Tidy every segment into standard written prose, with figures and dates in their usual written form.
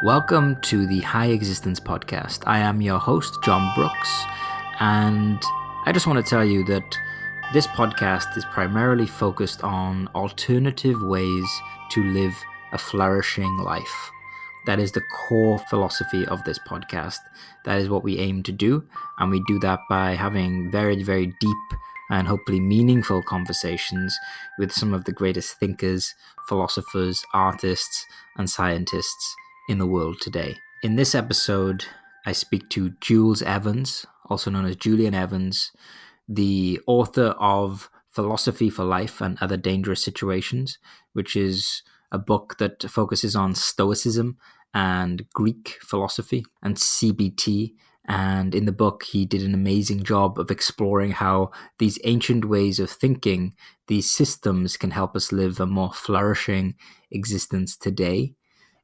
Welcome to the High Existence Podcast. I am your host, John Brooks, and I just want to tell you that this podcast is primarily focused on alternative ways to live a flourishing life. That is the core philosophy of this podcast. That is what we aim to do, and we do that by having very, very deep and hopefully meaningful conversations with some of the greatest thinkers, philosophers, artists, and scientists in the world today. In this episode, I speak to Jules Evans, also known as Julian Evans, the author of Philosophy for Life and Other Dangerous Situations, which is a book that focuses on Stoicism and Greek philosophy and CBT. And in the book, he did an amazing job of exploring how these ancient ways of thinking, these systems, can help us live a more flourishing existence today.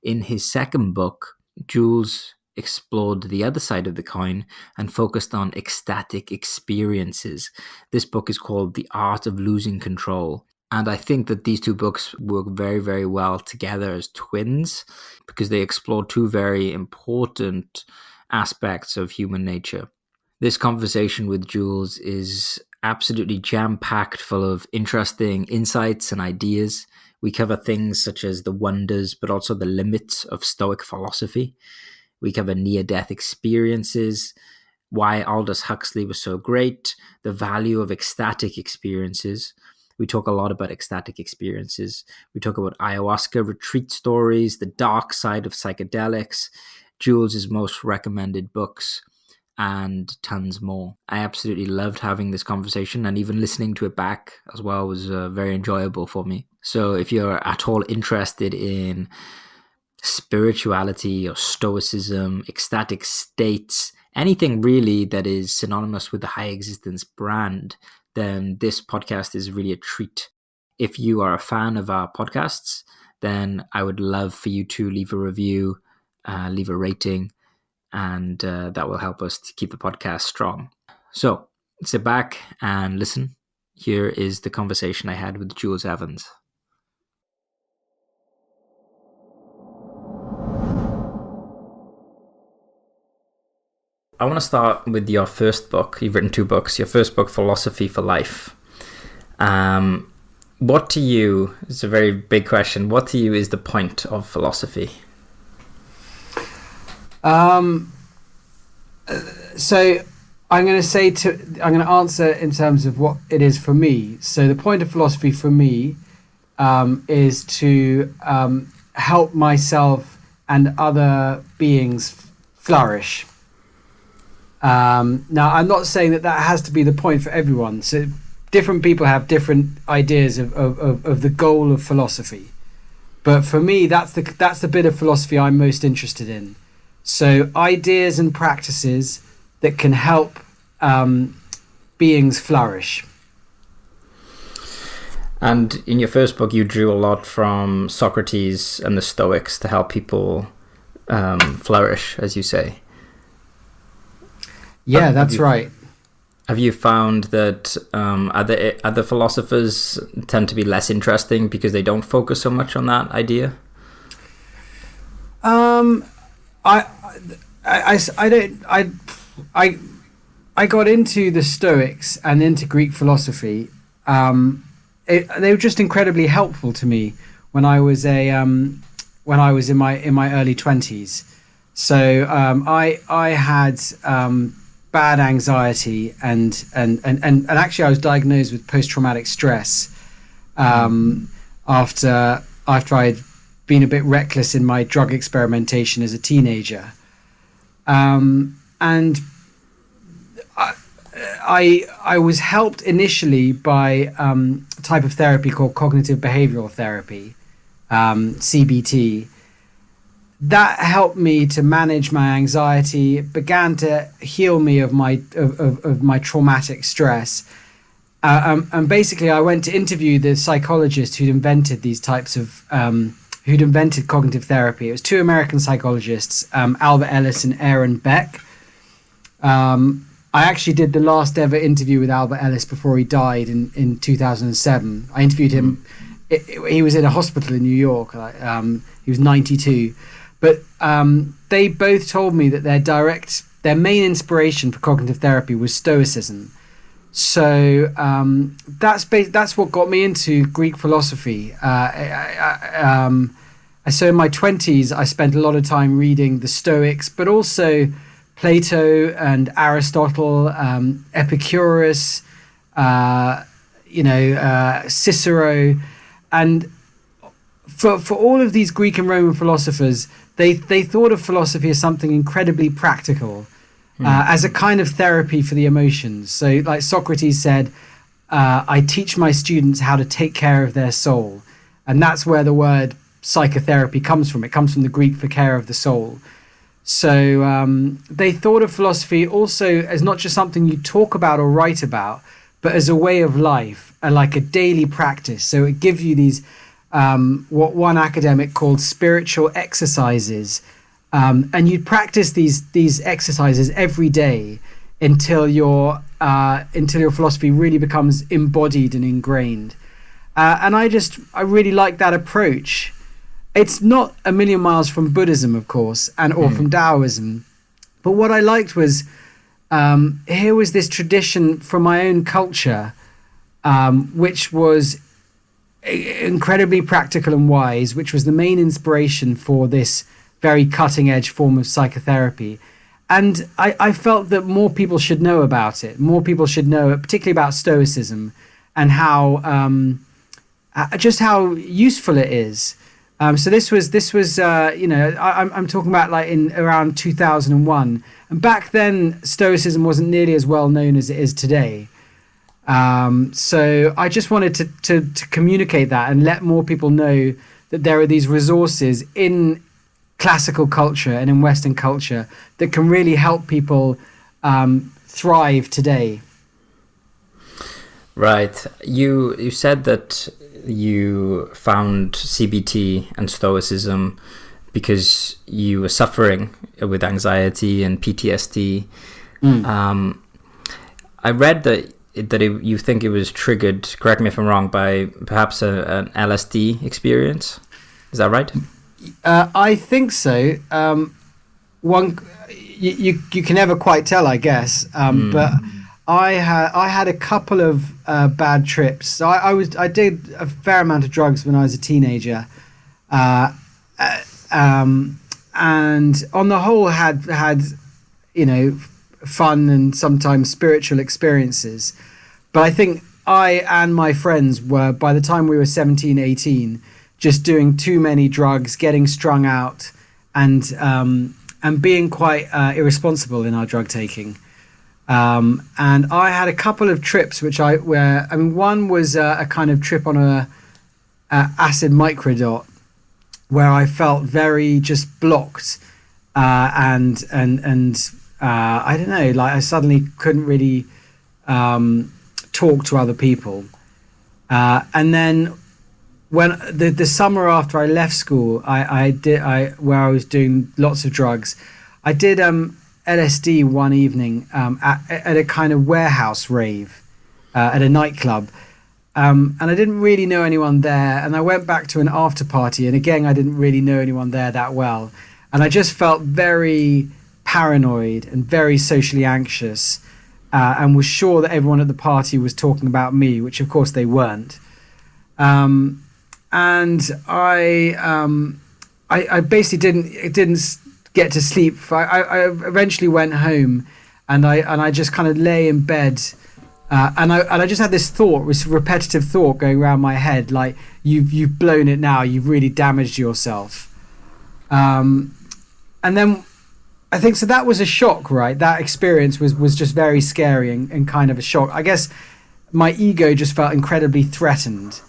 In his second book, Jules explored the other side of the coin and focused on ecstatic experiences. This book is called The Art of Losing Control. And I think that these two books work very, very well together as twins because they explore two very important aspects of human nature. This conversation with Jules is absolutely jam-packed full of interesting insights and ideas. We cover things such as the wonders, but also the limits of Stoic philosophy. We cover near-death experiences, why Aldous Huxley was so great, the value of ecstatic experiences. We talk a lot about ecstatic experiences. We talk about ayahuasca retreat stories, the dark side of psychedelics, Jules' most recommended books, and tons more. I absolutely loved having this conversation, and even listening to it back as well was very enjoyable for me. So if you're at all interested in spirituality or stoicism, ecstatic states, anything really that is synonymous with the high existence brand, then this podcast is really a treat. If you are a fan of our podcasts, then I would love for you to leave a review, leave a rating, and that will help us to keep the podcast strong. So sit back and listen. Here is the conversation I had with Jules Evans. I want to start with your first book. You've written two books. Your first book, Philosophy for Life. What to you, it's a very big question, what to you is the point of philosophy? So I'm going to answer in terms of what it is for me. So the point of philosophy for me is to help myself and other beings flourish. Now, I'm not saying that has to be the point for everyone. So different people have different ideas of the goal of philosophy. But for me, that's the bit of philosophy I'm most interested in. So ideas and practices that can help beings flourish. And in your first book, you drew a lot from Socrates and the Stoics to help people flourish, as you say. Yeah, that's right. Have you found that other philosophers tend to be less interesting because they don't focus so much on that idea? I got into the Stoics and into Greek philosophy. They were just incredibly helpful to me when I was in my early 20s. So I had bad anxiety and actually I was diagnosed with post-traumatic stress after I'd been a bit reckless in my drug experimentation as a teenager. And I was helped initially by a type of therapy called cognitive behavioral therapy, CBT. That helped me to manage my anxiety. It began to heal me of my traumatic stress. And basically, I went to interview the psychologist who'd invented these types of who'd invented cognitive therapy. It was two American psychologists, Albert Ellis and Aaron Beck. I actually did the last ever interview with Albert Ellis before he died in 2007. I interviewed him. He was in a hospital in New York. He was 92. But they both told me that their main inspiration for cognitive therapy was Stoicism. So that's what got me into Greek philosophy. So in my 20s, I spent a lot of time reading the Stoics, but also Plato and Aristotle, Epicurus, Cicero, and for all of these Greek and Roman philosophers, they thought of philosophy as something incredibly practical, as a kind of therapy for the emotions. So, like Socrates said, I teach my students how to take care of their soul, and that's where the word psychotherapy comes from. It comes from the Greek for care of the soul. So they thought of philosophy also as not just something you talk about or write about, but as a way of life, like a daily practice. So it gives you these, what one academic called spiritual exercises. And you'd practice these exercises every day until your philosophy really becomes embodied and ingrained. And I really like that approach. It's not a million miles from Buddhism, of course, or from Taoism. But what I liked was here was this tradition from my own culture, which was incredibly practical and wise, which was the main inspiration for this very cutting edge form of psychotherapy. And I felt that more people should know about it. More people should know, particularly about Stoicism, and how just how useful it is. So this was I'm talking about like in around 2001, and back then Stoicism wasn't nearly as well known as it is today. So I just wanted to communicate that and let more people know that there are these resources in classical culture and in Western culture that can really help people thrive today. Right. You said that you found CBT and Stoicism because you were suffering with anxiety and PTSD. I read that you think it was triggered, correct me if I'm wrong, by perhaps an LSD experience. Is that right? I think so. You can never quite tell, I guess. But I had a couple of bad trips. So I did a fair amount of drugs when I was a teenager, and on the whole had fun and sometimes spiritual experiences. But I think I and my friends were, by the time we were 17, 18, just doing too many drugs, getting strung out, and being quite irresponsible in our drug taking. And I had a couple of trips one was a kind of trip on a acid microdot where I felt very just blocked, and I don't know, like I suddenly couldn't really talk to other people. And then when the summer after I left school, where I was doing lots of drugs, I did LSD one evening at a kind of warehouse rave at a nightclub, and I didn't really know anyone there, and I went back to an after party, and again I didn't really know anyone there that well, and I just felt very paranoid and very socially anxious, and was sure that everyone at the party was talking about me, which of course they weren't. And I basically didn't get to sleep. I eventually went home, and I just kind of lay in bed, and I just had this repetitive thought going around my head, like you've blown it now, you've really damaged yourself. And then I think so that was a shock, right? That experience was just very scary and kind of a shock. I guess my ego just felt incredibly threatened.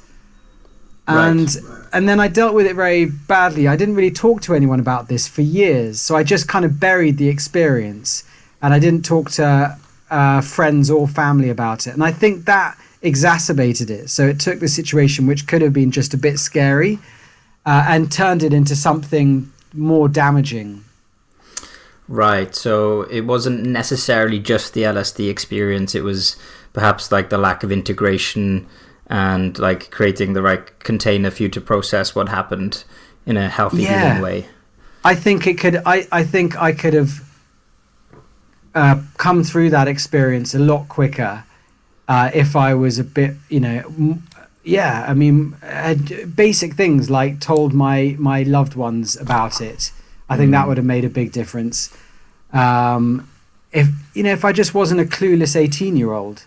And then I dealt with it very badly. I didn't really talk to anyone about this for years. So I just kind of buried the experience, and I didn't talk to friends or family about it. And I think that exacerbated it. So it took the situation, which could have been just a bit scary, and turned it into something more damaging. Right. So it wasn't necessarily just the LSD experience. It was perhaps like the lack of integration and like creating the right container for you to process what happened in a healthy, healing way. I think it could. I think I could have come through that experience a lot quicker if I was a bit, I mean, basic things like told my loved ones about it. I think that would have made a big difference. If I just wasn't a clueless 18-year-old.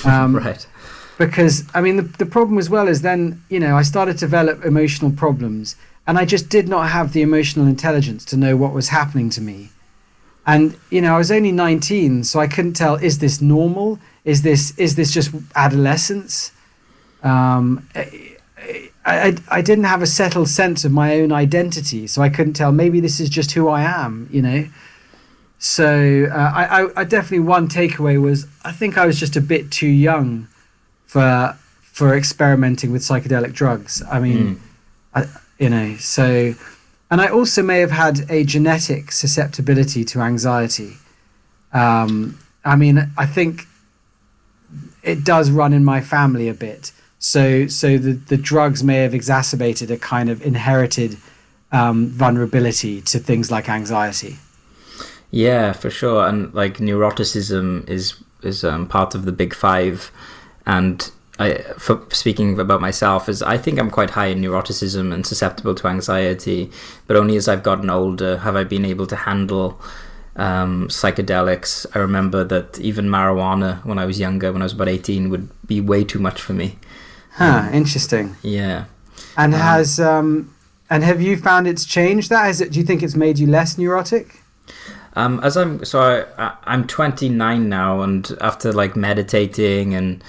Right. Because, I mean, the problem as well is then, I started to develop emotional problems, and I just did not have the emotional intelligence to know what was happening to me. And, I was only 19, so I couldn't tell, is this normal? Is this just adolescence? I didn't have a settled sense of my own identity, so I couldn't tell, maybe this is just who I am, So I definitely, one takeaway was, I think I was just a bit too young for experimenting with psychedelic drugs. I mean, so, and I also may have had a genetic susceptibility to anxiety. I mean, I think it does run in my family a bit. So the drugs may have exacerbated a kind of inherited vulnerability to things like anxiety. Yeah, for sure. And like neuroticism is part of the big five. And for speaking about myself, I think I'm quite high in neuroticism and susceptible to anxiety, but only as I've gotten older have I been able to handle psychedelics. I remember that even marijuana when I was younger, when I was about 18, would be way too much for me. Interesting. Yeah. And have you found it's changed that? Do you think it's made you less neurotic? I'm 29 now, and after like meditating and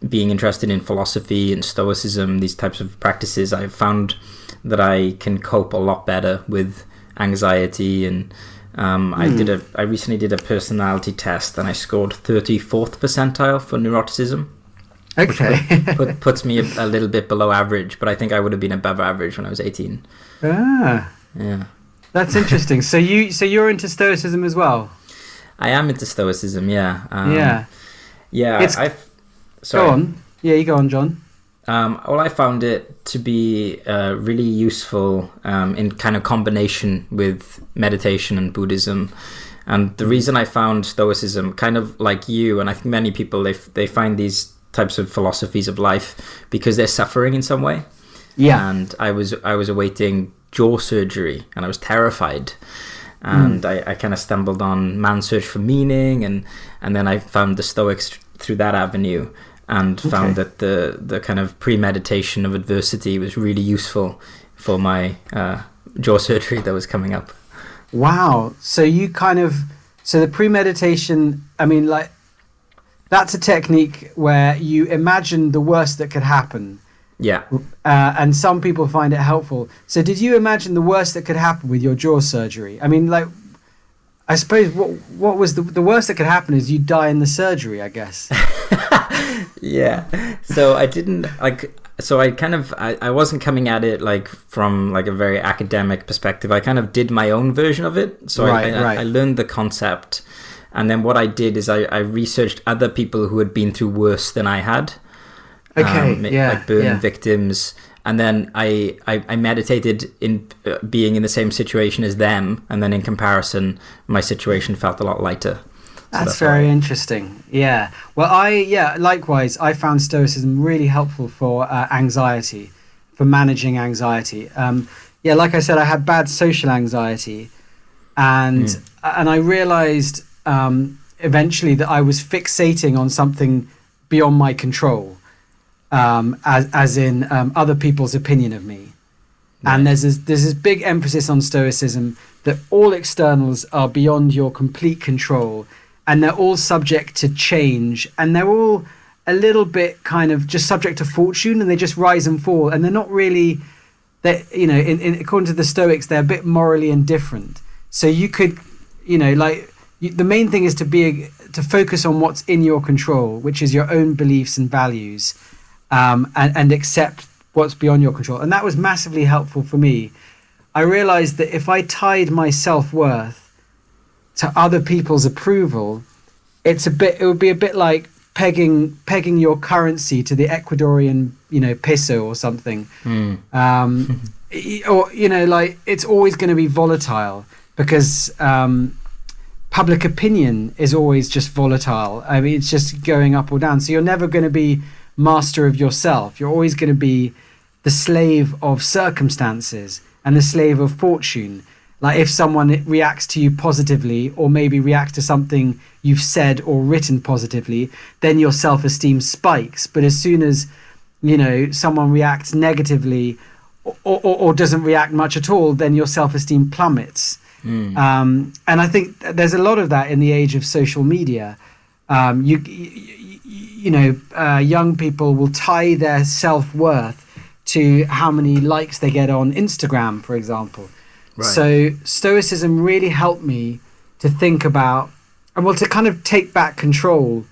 being interested in philosophy and Stoicism, these types of practices, I've found that I can cope a lot better with anxiety. And I recently did a personality test, and I scored 34th percentile for neuroticism. Okay. Which puts me a little bit below average, but I think I would have been above average when I was 18. Yeah. That's interesting. So you're into Stoicism as well? I am into Stoicism, yeah. Yeah. Sorry. Go on. Yeah, you go on, John. Well, I found it to be really useful in kind of combination with meditation and Buddhism. And the reason I found Stoicism, kind of like you, and I think many people, they find these types of philosophies of life because they're suffering in some way. Yeah. And I was awaiting jaw surgery, and I was terrified. And I kind of stumbled on Man's Search for Meaning, and then I found the Stoics through that avenue, and found that the kind of premeditation of adversity was really useful for my jaw surgery that was coming up. Wow. So the premeditation, I mean, like, that's a technique where you imagine the worst that could happen. Yeah. And some people find it helpful. So did you imagine the worst that could happen with your jaw surgery? I mean, like, I suppose what was the worst that could happen is you die in the surgery, I guess. Yeah. So I didn't I wasn't coming at it like from like a very academic perspective. I kind of did my own version of it. So I learned the concept. And then what I did is I researched other people who had been through worse than I had. Like burn victims. And then I meditated in being in the same situation as them. And then in comparison, my situation felt a lot lighter. That's very interesting. Yeah. Well, likewise, I found Stoicism really helpful for anxiety, for managing anxiety. Like I said, I had bad social anxiety, and I realized eventually that I was fixating on something beyond my control, as in other people's opinion of me. Right. And there's this big emphasis on Stoicism that all externals are beyond your complete control. And they're all subject to change, and they're all a little bit kind of just subject to fortune, and they just rise and fall. And they're not really, according to the Stoics, they're a bit morally indifferent. So you could, the main thing is to focus on what's in your control, which is your own beliefs and values, and accept what's beyond your control. And that was massively helpful for me. I realized that if I tied my self-worth to other people's approval, it would be a bit like pegging your currency to the Ecuadorian, peso or something. or like it's always going to be volatile because public opinion is always just volatile. I mean, it's just going up or down. So you're never going to be master of yourself. You're always going to be the slave of circumstances and the slave of fortune. Like if someone reacts to you positively, or maybe reacts to something you've said or written positively, then your self-esteem spikes. But as soon as someone reacts negatively or doesn't react much at all, then your self-esteem plummets. And I think there's a lot of that in the age of social media. Young people will tie their self-worth to how many likes they get on Instagram, for example. Right. So Stoicism really helped me to think about, to kind of take back control,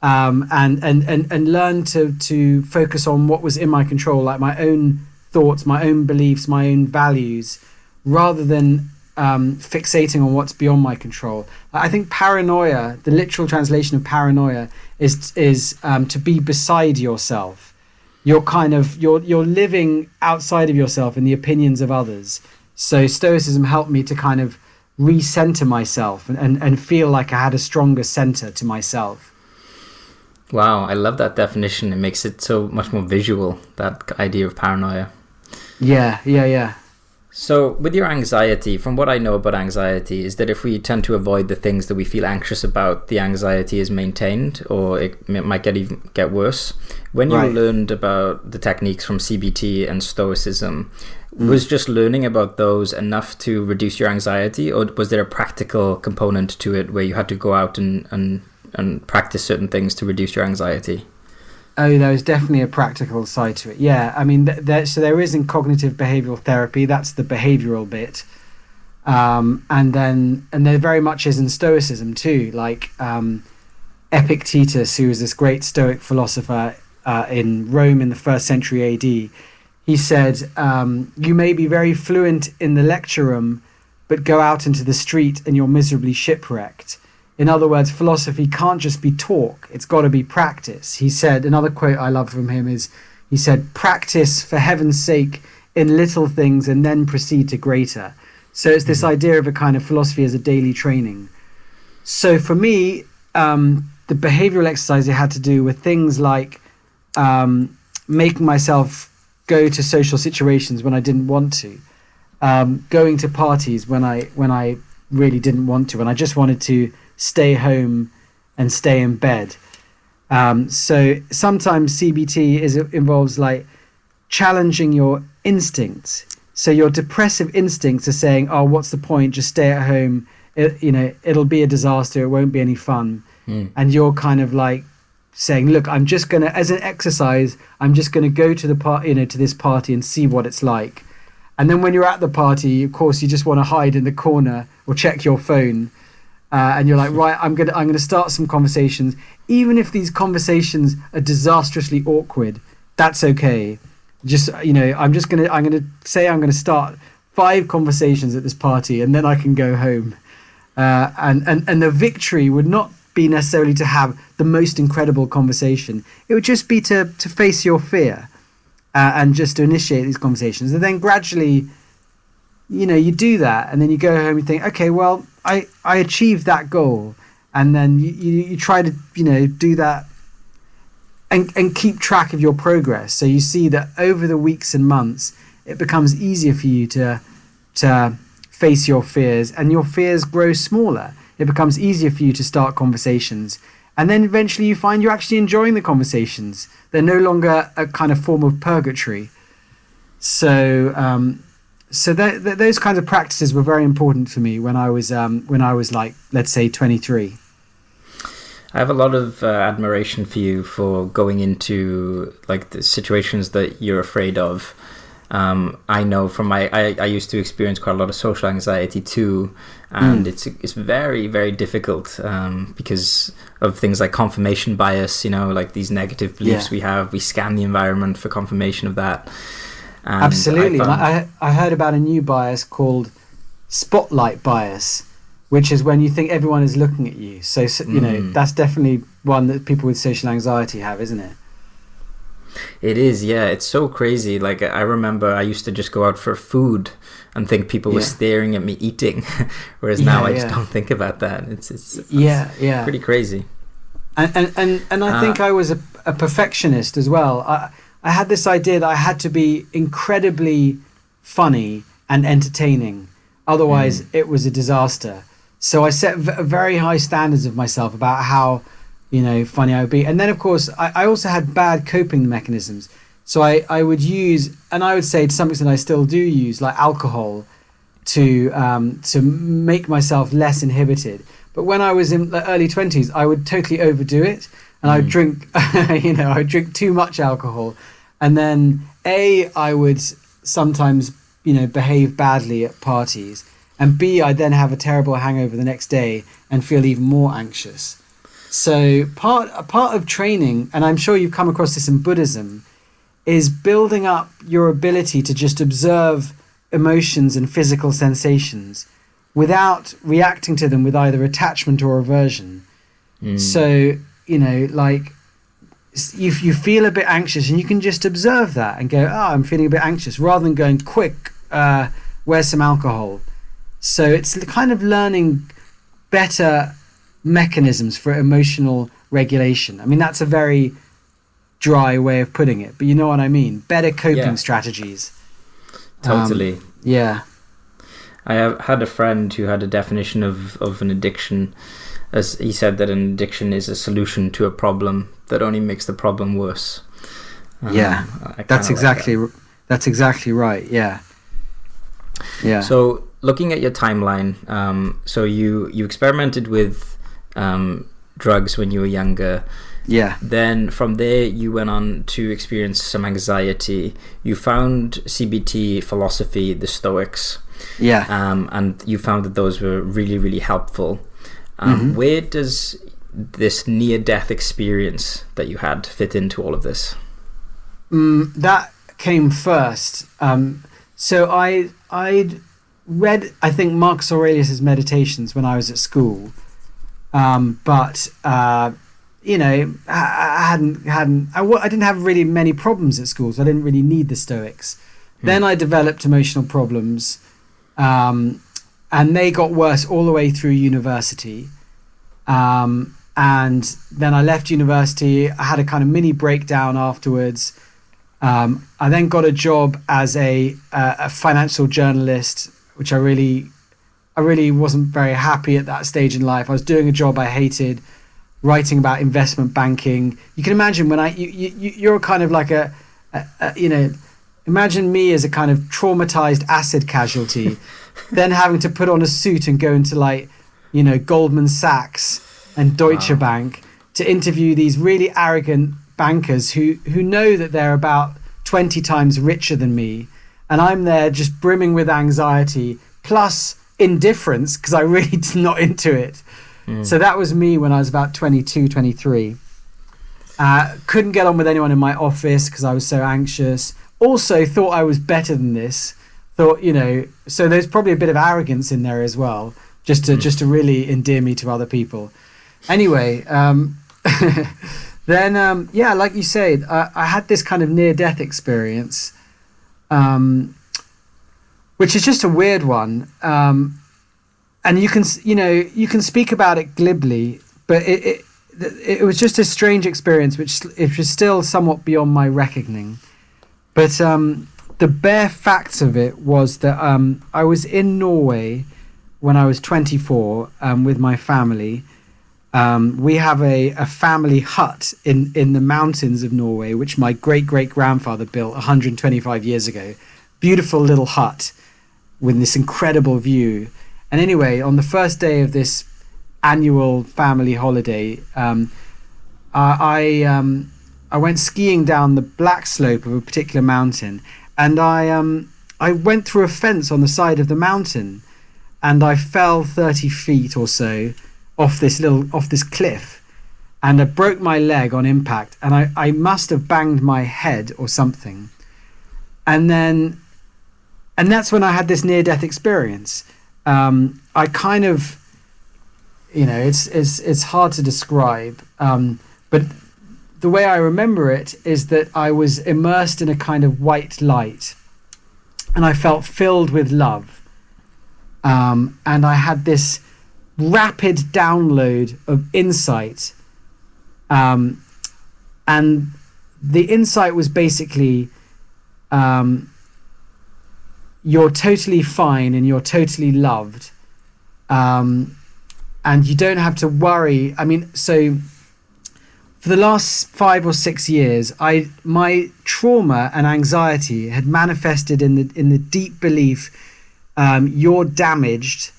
and learn to focus on what was in my control, like my own thoughts, my own beliefs, my own values, rather than fixating on what's beyond my control. I think paranoia, the literal translation of paranoia, is to be beside yourself. You're living outside of yourself in the opinions of others. So Stoicism helped me to kind of recenter myself and feel like I had a stronger center to myself. Wow, I love that definition. It makes it so much more visual, that idea of paranoia. Yeah. So with your anxiety, from what I know about anxiety, is that if we tend to avoid the things that we feel anxious about, the anxiety is maintained, or it might get worse. When you learned about the techniques from CBT and Stoicism, was just learning about those enough to reduce your anxiety, or was there a practical component to it where you had to go out and practice certain things to reduce your anxiety? Oh, there is definitely a practical side to it. Yeah, I mean, so there is in cognitive behavioral therapy. That's the behavioral bit, and there very much is in Stoicism too. Like Epictetus, who was this great Stoic philosopher in Rome in the 1st century AD, he said, "You may be very fluent in the lecture room, but go out into the street and you're miserably shipwrecked." In other words, philosophy can't just be talk, it's got to be practice. He said, another quote I love from him is, he said, "Practice for heaven's sake in little things and then proceed to greater." So it's this idea of a kind of philosophy as a daily training. So for me, the behavioral exercise had to do with things like making myself go to social situations when I didn't want to, going to parties when I really didn't want to, and I just wanted to stay home and stay in bed. So sometimes CBT involves like challenging your instincts. So your depressive instincts are saying, "Oh, what's the point? Just stay at home. It'll be a disaster. It won't be any fun." And you're kind of like saying, "Look, I'm just gonna, as an exercise, I'm just gonna go to the to this party and see what it's like." And then when you're at the party, of course, you just want to hide in the corner or check your phone. And you're like, right, I'm gonna start some conversations, even if these conversations are disastrously awkward. That's okay. Just I'm gonna say I'm gonna start 5 conversations at this party, and then I can go home. And the victory would not be necessarily to have the most incredible conversation. It would just be to face your fear, and just to initiate these conversations, and then gradually, you do that, and then you go home and think, okay, well, I achieved that goal, and then you try to do that and keep track of your progress. So you see that over the weeks and months, it becomes easier for you to face your fears, and your fears grow smaller. It becomes easier for you to start conversations, and then eventually you find you're actually enjoying the conversations. They're no longer a kind of form of purgatory. So those kinds of practices were very important for me when I was like, let's say, 23. I have a lot of admiration for you for going into like the situations that you're afraid of. I know from I used to experience quite a lot of social anxiety too, and it's very, very difficult because of things like confirmation bias. Like these negative beliefs we have. We scan the environment for confirmation of that. And absolutely. I heard about a new bias called spotlight bias, which is when you think everyone is looking at you. So that's definitely one that people with social anxiety have, isn't it? It is, yeah. It's so crazy. Like, I remember I used to just go out for food and think people were staring at me eating, whereas now I just don't think about that. It's pretty crazy. And I think I was a perfectionist as well. I had this idea that I had to be incredibly funny and entertaining, otherwise it was a disaster. So I set very high standards of myself about how, funny I would be. And then, of course, I also had bad coping mechanisms. So I would use, and I would say to some extent I still do use, like alcohol to make myself less inhibited. But when I was in the early 20s, I would totally overdo it. And I would drink, I would drink too much alcohol. And then I would sometimes, behave badly at parties. And B, I'd then have a terrible hangover the next day and feel even more anxious. So a part of training, and I'm sure you've come across this in Buddhism, is building up your ability to just observe emotions and physical sensations without reacting to them with either attachment or aversion. So, like you feel a bit anxious and you can just observe that and go, I'm feeling a bit anxious, rather than going, quick, where's some alcohol? So it's kind of learning better mechanisms for emotional regulation. I mean, that's a very dry way of putting it, but you know what I mean? Better coping strategies. Totally. Yeah. I had a friend who had a definition of an addiction, as he said that an addiction is a solution to a problem that only makes the problem worse. That's exactly right. Yeah. So looking at your timeline, so you experimented with drugs when you were younger. Yeah. Then from there you went on to experience some anxiety. You found CBT, philosophy, the Stoics. Yeah. And you found that those were really, really helpful. Where does this near-death experience that you had fit into all of this? That came first. So I'd read, I think, Marcus Aurelius's Meditations when I was at school, but I didn't have really many problems at school, so I didn't really need the Stoics. Then I developed emotional problems, and they got worse all the way through university. And then I left university. I had a kind of mini breakdown afterwards. I then got a job as a financial journalist, which I really wasn't very happy at that stage in life. I was doing a job I hated, writing about investment banking. You can imagine when you're kind of like imagine me as a kind of traumatized acid casualty, then having to put on a suit and go into Goldman Sachs and Deutsche Bank to interview these really arrogant bankers who know that they're about 20 times richer than me, and I'm there just brimming with anxiety plus indifference because I really was not into it. So that was me when I was about 22, 23. Couldn't get on with anyone in my office because I was so anxious. Also thought I was better than this. So there's probably a bit of arrogance in there as well, just to really endear me to other people. Anyway, then like you said, I had this kind of near-death experience, which is just a weird one. And you can speak about it glibly, but it was just a strange experience, which was still somewhat beyond my reckoning. But the bare facts of it was that I was in Norway when I was 24 with my family. We have a family hut in the mountains of Norway, which my great-great-grandfather built 125 years ago. Beautiful little hut with this incredible view. And anyway, on the first day of this annual family holiday, I went skiing down the black slope of a particular mountain, and I went through a fence on the side of the mountain, and I fell 30 feet or so off this cliff, and I broke my leg on impact, and I must have banged my head or something, and that's when I had this near-death experience. I kind of, it's hard to describe, but the way I remember it is that I was immersed in a kind of white light, and I felt filled with love. And I had this rapid download of insight. And the insight was basically, you're totally fine and you're totally loved. And you don't have to worry. I mean, so for the last 5 or 6 years, my trauma and anxiety had manifested in the deep belief, you're damaged,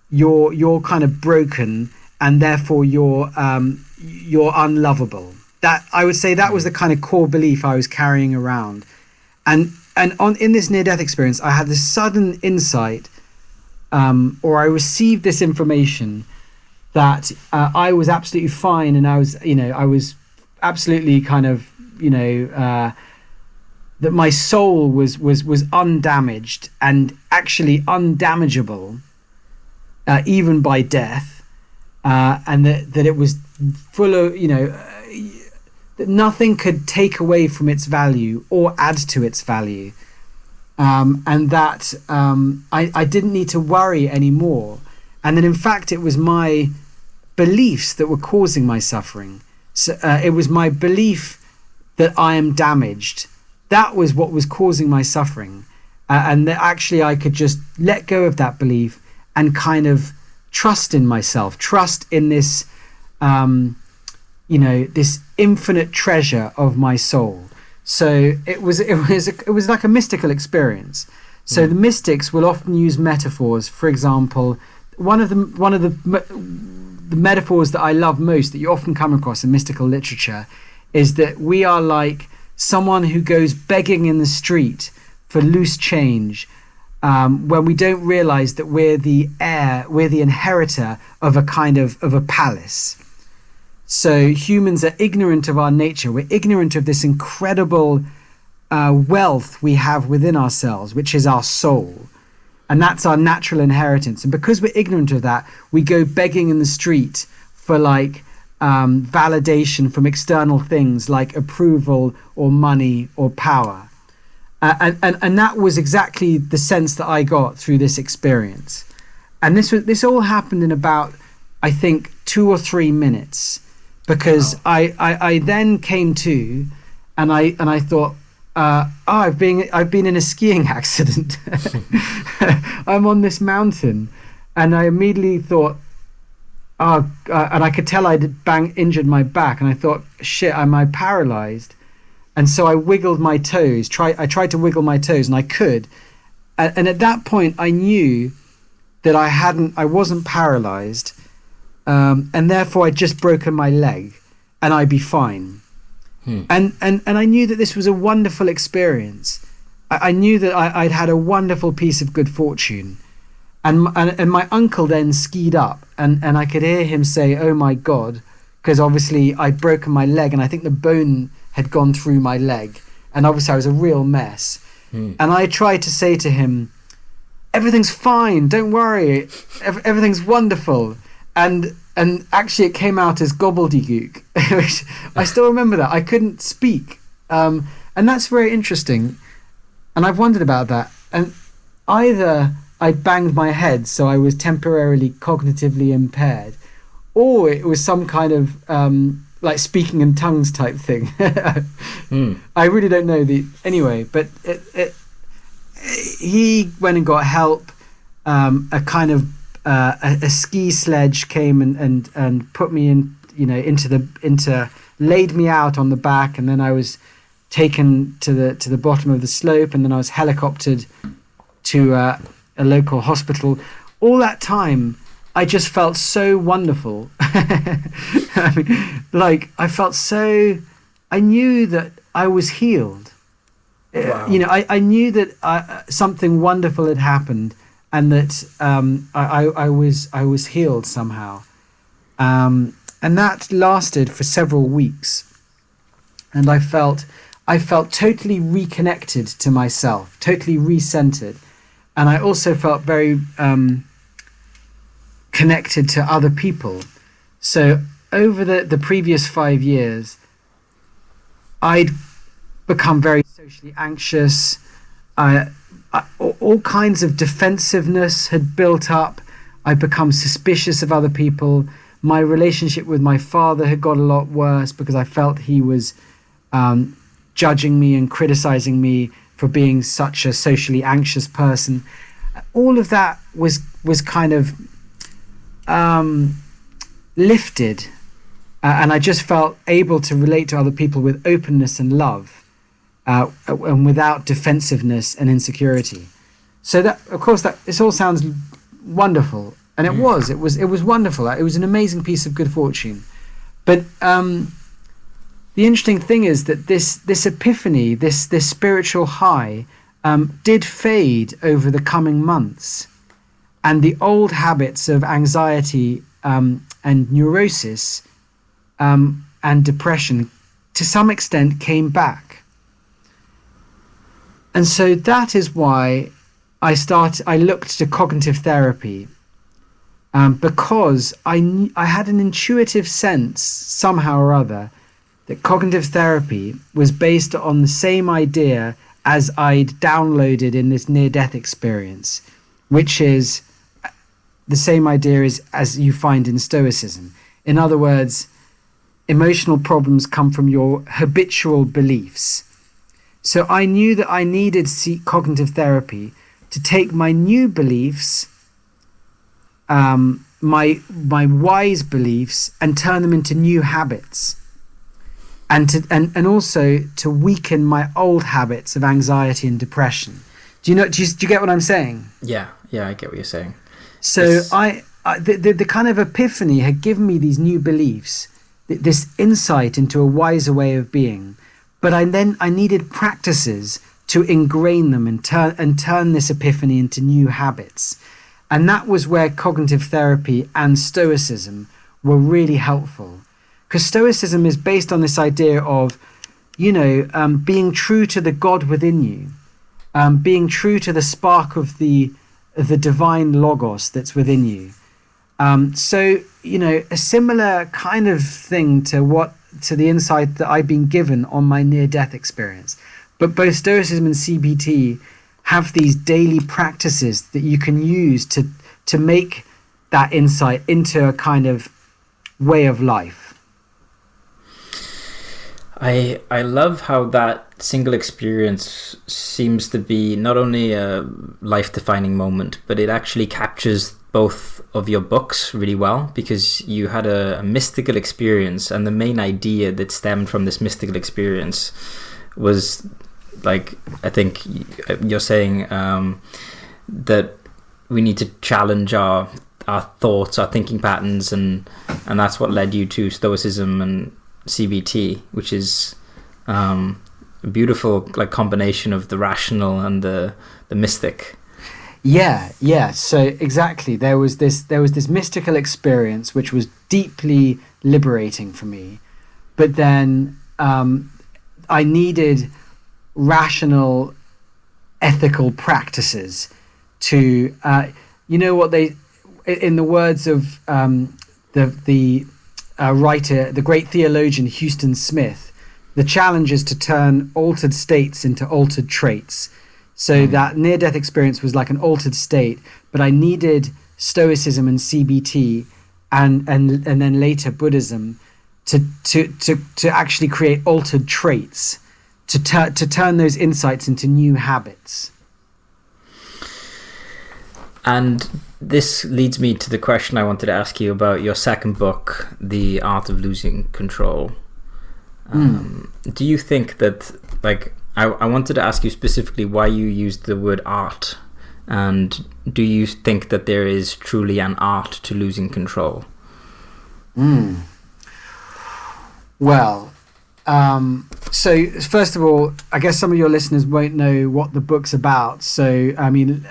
you're kind of broken, and therefore you're unlovable. That, I would say, that was the kind of core belief I was carrying around. And in this near-death experience, I had this sudden insight, or I received this information that I was absolutely fine, and I was absolutely kind of, that my soul was undamaged and actually undamageable, even by death, and that it was full of, that nothing could take away from its value or add to its value, and that I didn't need to worry anymore, and that in fact it was my beliefs that were causing my suffering. So it was my belief that I am damaged. That was what was causing my suffering, and that actually I could just let go of that belief and kind of trust in myself, trust in this, this infinite treasure of my soul. So it was like a mystical experience. So the mystics will often use metaphors. For example, one of the metaphors that I love most, that you often come across in mystical literature, is that we are like someone who goes begging in the street for loose change, when we don't realize that we're the inheritor of a kind of a palace. So humans are ignorant of our nature. We're ignorant of this incredible wealth we have within ourselves, which is our soul. And that's our natural inheritance. And because we're ignorant of that, we go begging in the street for validation from external things like approval or money or power. And that was exactly the sense that I got through this experience. And this all happened in about, I think, 2 or 3 minutes, because wow. I then came to, and I thought, I've been in a skiing accident. I'm on this mountain, and I immediately thought, and I could tell I'd injured my back, and I thought, shit, am I paralyzed? And so I wiggled my toes. I tried to wiggle my toes, and I could. And at that point, I knew that I wasn't paralyzed, and therefore I'd just broken my leg, and I'd be fine. And I knew that this was a wonderful experience. I knew that I'd had a wonderful piece of good fortune. And my uncle then skied up, and I could hear him say, "Oh my God," because obviously I'd broken my leg, and I think the bone had gone through my leg, and obviously I was a real mess. And I tried to say to him, "Everything's fine, don't worry, everything's wonderful." And actually it came out as gobbledygook, which I still remember that. I couldn't speak. And that's very interesting. And I've wondered about that. And either I banged my head, so I was temporarily cognitively impaired, or it was some kind of like speaking in tongues type thing. I really don't know anyway, but he went and got help. A kind of a ski sledge came and put me in, laid me out on the back, and then I was taken to the bottom of the slope, and then I was helicoptered to a local hospital. All that time, I just felt so wonderful. I mean, I knew that I was healed. Wow. I knew that something wonderful had happened, and that I was healed somehow. And that lasted for several weeks. And I felt totally reconnected to myself, totally recentered. And I also felt very connected to other people. So over the previous 5 years, I'd become very socially anxious. All kinds of defensiveness had built up. I'd become suspicious of other people. My relationship with my father had got a lot worse because I felt he was judging me and criticizing me for being such a socially anxious person. All of that was kind of lifted, and I just felt able to relate to other people with openness and love, and without defensiveness and insecurity. So that, of course, that this all sounds wonderful, and it was wonderful. It was an amazing piece of good fortune. But the interesting thing is that this epiphany, this spiritual high, did fade over the coming months, and the old habits of anxiety and neurosis and depression, to some extent, came back. And so that is why I looked to cognitive therapy, because I had an intuitive sense somehow or other that cognitive therapy was based on the same idea as I'd downloaded in this near-death experience, which is the same idea as you find in Stoicism. In other words, emotional problems come from your habitual beliefs. So I knew that I needed cognitive therapy to take my new beliefs, my wise beliefs, and turn them into new habits, and also to weaken my old habits of anxiety and depression. Do you get what I'm saying? Yeah, I get what you're saying. So the kind of epiphany had given me these new beliefs, this insight into a wiser way of being, but I needed practices to ingrain them and turn this epiphany into new habits. And that was where cognitive therapy and Stoicism were really helpful. Because Stoicism is based on this idea of, being true to the God within you, being true to the spark of the divine logos that's within you. So, a similar kind of thing to the insight that I've been given on my near-death experience. But both Stoicism and CBT have these daily practices that you can use to make that insight into a kind of way of life. I love how that single experience seems to be not only a life-defining moment, but it actually captures both of your books really well, because you had a mystical experience, and the main idea that stemmed from this mystical experience was, like, I think you're saying that we need to challenge our thoughts, our thinking patterns, and that's what led you to Stoicism and CBT, which is a beautiful combination of the rational and the mystic. Yeah. So exactly, there was this mystical experience which was deeply liberating for me, but then I needed rational, ethical practices to, in the words of the writer, the great theologian Houston Smith, the challenge is to turn altered states into altered traits. So that near-death experience was like an altered state, but I needed Stoicism and CBT and then later Buddhism to actually create altered traits, to turn those insights into new habits. And this leads me to the question I wanted to ask you about your second book, The Art of Losing Control. Do you think that, I wanted to ask you specifically why you used the word art, and do you think that there is truly an art to losing control? Well, so first of all, I guess some of your listeners won't know what the book's about. So, I mean,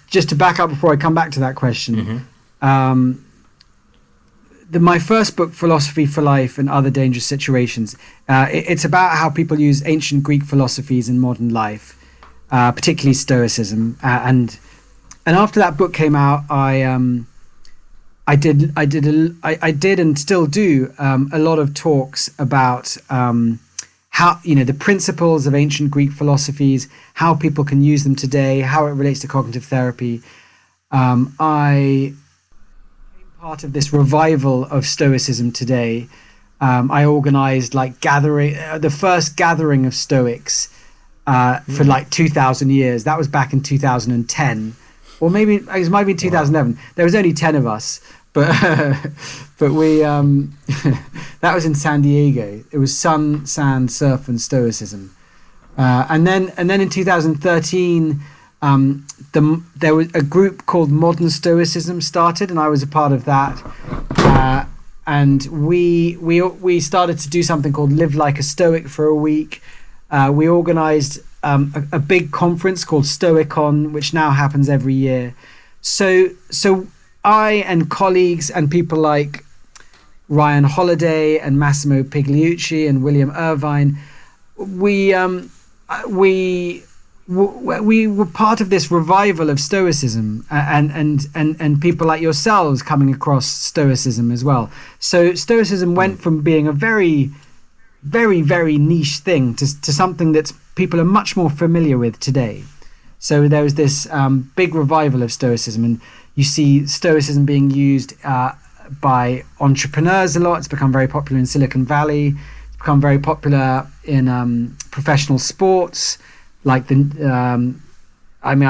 just to back up before I come back to that question, my first book, Philosophy for Life and Other Dangerous Situations, it's about how people use ancient Greek philosophies in modern life, particularly Stoicism. And after that book came out, I I did and still do a lot of talks about how, the principles of ancient Greek philosophies, how people can use them today, how it relates to cognitive therapy. I became part of this revival of Stoicism today. I organized the first gathering of Stoics for 2,000 years. That was back in 2010, or maybe it might be 2011. Wow. There was only 10 of us, but we that was in San Diego. It was sun, sand, surf, and Stoicism. And then in 2013, there was a group called Modern Stoicism started, and I was a part of that. And we started to do something called Live Like a Stoic for a week. We organized a big conference called Stoicon, which now happens every year. So I and colleagues and people like Ryan Holiday and Massimo Pigliucci and William Irvine, we were part of this revival of Stoicism, and people like yourselves coming across Stoicism as well. So Stoicism went from being a very, very, very niche thing to something that people are much more familiar with today. So there was this big revival of Stoicism, and you see Stoicism being used by entrepreneurs a lot. It's become very popular in Silicon Valley. It's become very popular in professional sports. I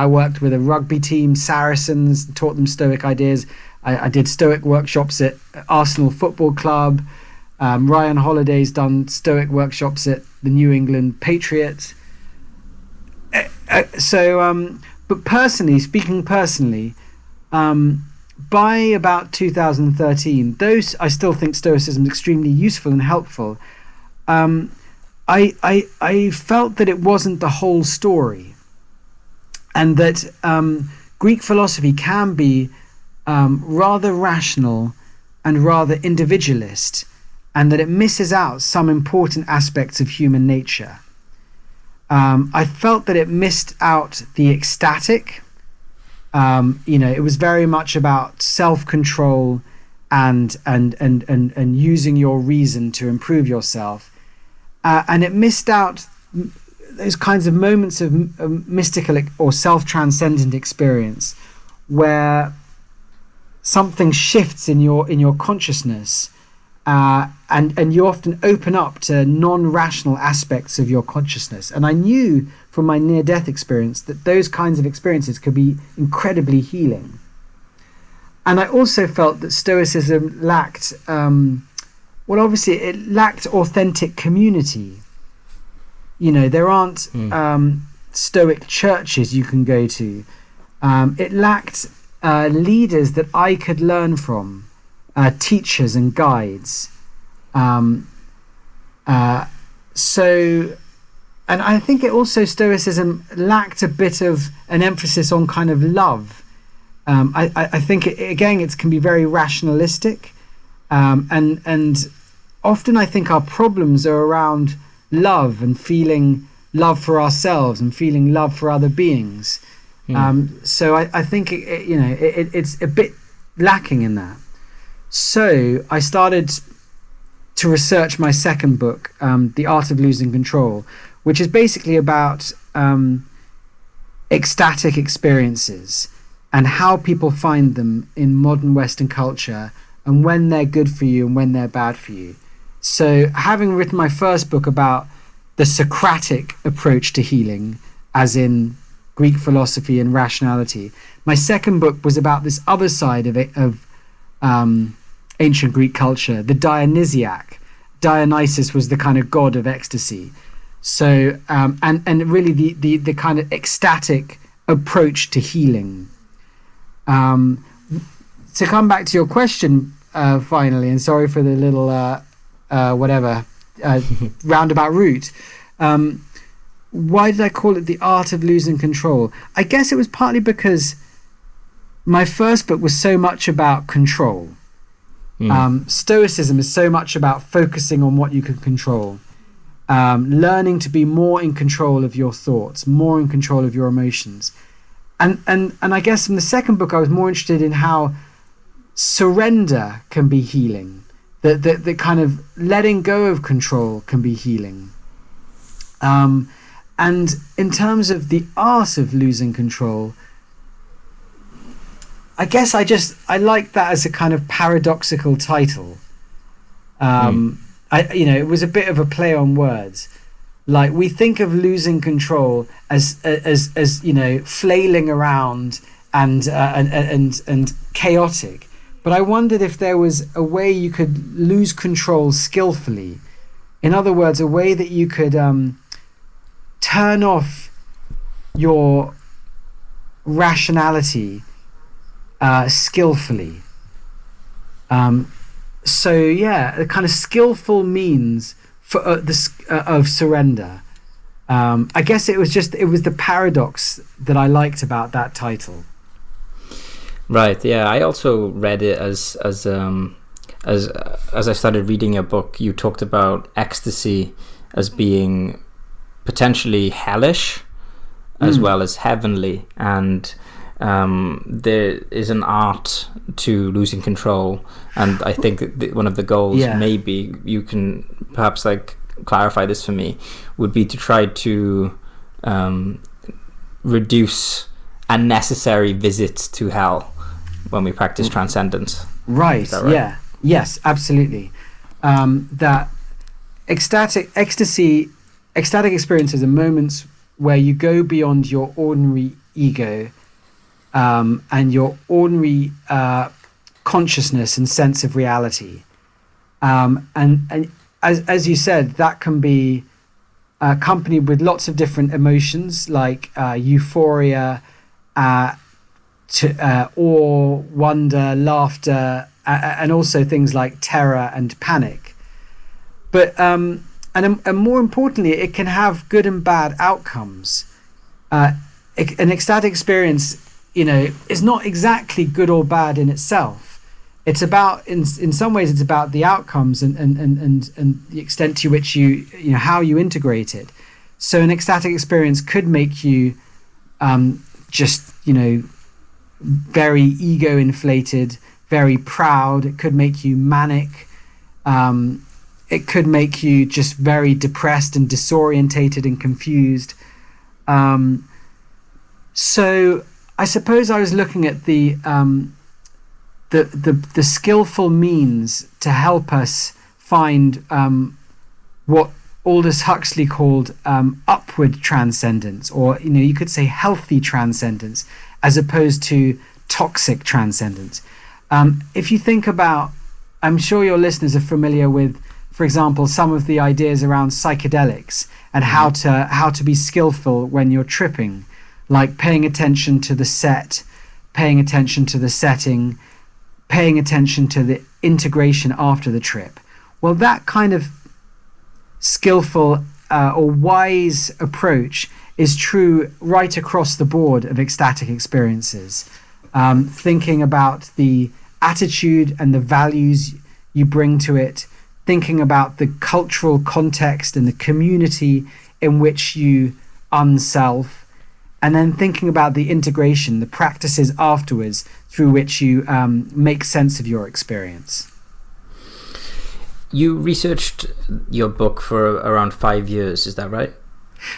worked with a rugby team, Saracens, taught them Stoic ideas. I did Stoic workshops at Arsenal Football Club. Ryan Holiday's done Stoic workshops at the New England Patriots. But speaking personally, by about 2013, I still think Stoicism is extremely useful and helpful. I felt that it wasn't the whole story, and that Greek philosophy can be rather rational and rather individualist, and that it misses out some important aspects of human nature. I felt that it missed out the ecstatic. It was very much about self-control and using your reason to improve yourself. And it missed out those kinds of moments of mystical or self-transcendent experience, where something shifts in your consciousness, and you often open up to non-rational aspects of your consciousness. And I knew from my near-death experience that those kinds of experiences could be incredibly healing. And I also felt that Stoicism lacked obviously it lacked authentic community. There aren't Stoic churches you can go to. It lacked leaders that I could learn from, teachers and guides. And I think Stoicism lacked a bit of an emphasis on kind of love. I think it can be very rationalistic, and often I think our problems are around love and feeling love for ourselves and feeling love for other beings. So I think it's a bit lacking in that. So I started to research my second book, The Art of Losing Control, which is basically about ecstatic experiences and how people find them in modern Western culture, and when they're good for you and when they're bad for you. So having written my first book about the Socratic approach to healing, as in Greek philosophy and rationality, my second book was about this other side of ancient Greek culture, the Dionysiac. Dionysus was the kind of god of ecstasy. So and really the kind of ecstatic approach to healing. To come back to your question finally, and sorry for the little roundabout route. Why did I call it The Art of Losing Control? I guess it was partly because my first book was so much about control. Stoicism is so much about focusing on what you can control, learning to be more in control of your thoughts, more in control of your emotions. And I guess in the second book I was more interested in how surrender can be healing. The kind of letting go of control can be healing. And in terms of the art of losing control, I guess I like that as a kind of paradoxical title. It was a bit of a play on words. Like, we think of losing control as flailing around and chaotic. But I wondered if there was a way you could lose control skillfully. In other words, a way that you could turn off your rationality skillfully. A kind of skillful means for of surrender. I guess it was the paradox that I liked about that title. Right. Yeah. I also read it as I started reading your book. You talked about ecstasy as being potentially hellish as well as heavenly, and there is an art to losing control, and I think that one of the goals, maybe you can perhaps like clarify this for me, would be to try to reduce unnecessary visits to hell when we practice transcendence. Right. Is that right? Yeah. Yes, absolutely. That ecstatic experiences are moments where you go beyond your ordinary ego and your ordinary consciousness and sense of reality. And as you said, that can be accompanied with lots of different emotions like euphoria, awe, wonder, laughter, and also things like terror and panic. But and more importantly, it can have good and bad outcomes. An ecstatic experience, is not exactly good or bad in itself. It's about, in some ways, it's about the outcomes and the extent to which how you integrate it. So an ecstatic experience could make you very ego inflated, very proud. It could make you manic. It could make you just very depressed and disorientated and confused. So I suppose I was looking at the skillful means to help us find what Aldous Huxley called upward transcendence, or you could say healthy transcendence, as opposed to toxic transcendence. If you think about, I'm sure your listeners are familiar with, for example, some of the ideas around psychedelics and how to be skillful when you're tripping, like paying attention to the set, paying attention to the setting, paying attention to the integration after the trip. Well, that kind of skillful or wise approach is true right across the board of ecstatic experiences. Thinking about the attitude and the values you bring to it, thinking about the cultural context and the community in which you unself, and then thinking about the integration, the practices afterwards through which you make sense of your experience. You researched your book for around 5 years, is that right?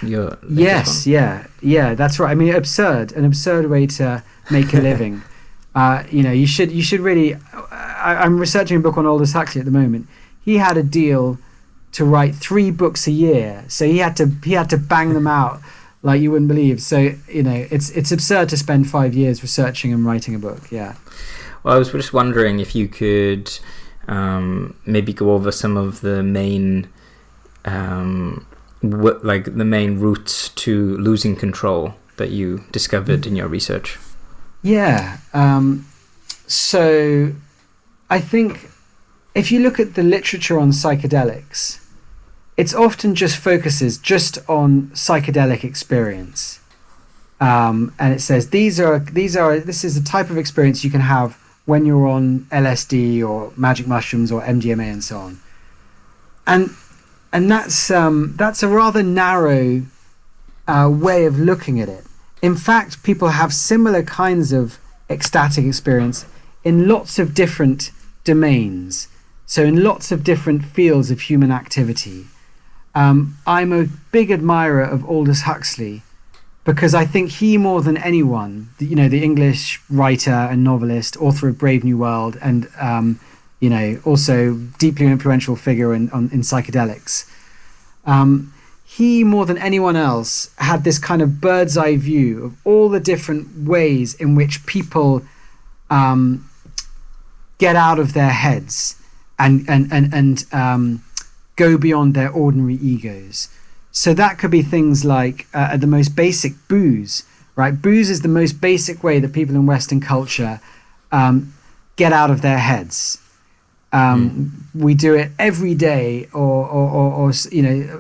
Yes, yeah, that's right. I mean, an absurd way to make a living. You should really. I'm researching a book on Aldous Huxley at the moment. He had a deal to write 3 books a year, so he had to bang them out like you wouldn't believe. So it's absurd to spend 5 years researching and writing a book. Yeah. Well, I was just wondering if you could maybe go over some of the main the main routes to losing control that you discovered in your research. Yeah. So I think if you look at the literature on psychedelics, it often just focuses just on psychedelic experience. And it says this is the type of experience you can have when you're on LSD or magic mushrooms or MDMA and so on. And that's a rather narrow way of looking at it. In fact, people have similar kinds of ecstatic experience in lots of different domains, so in lots of different fields of human activity. I'm a big admirer of Aldous Huxley, because I think he, more than anyone, the English writer and novelist, author of Brave New World, and also deeply influential figure in psychedelics. He, more than anyone else, had this kind of bird's eye view of all the different ways in which people get out of their heads and go beyond their ordinary egos. So that could be things like, at the most basic, booze, right? Booze is the most basic way that people in Western culture get out of their heads. We do it every day, or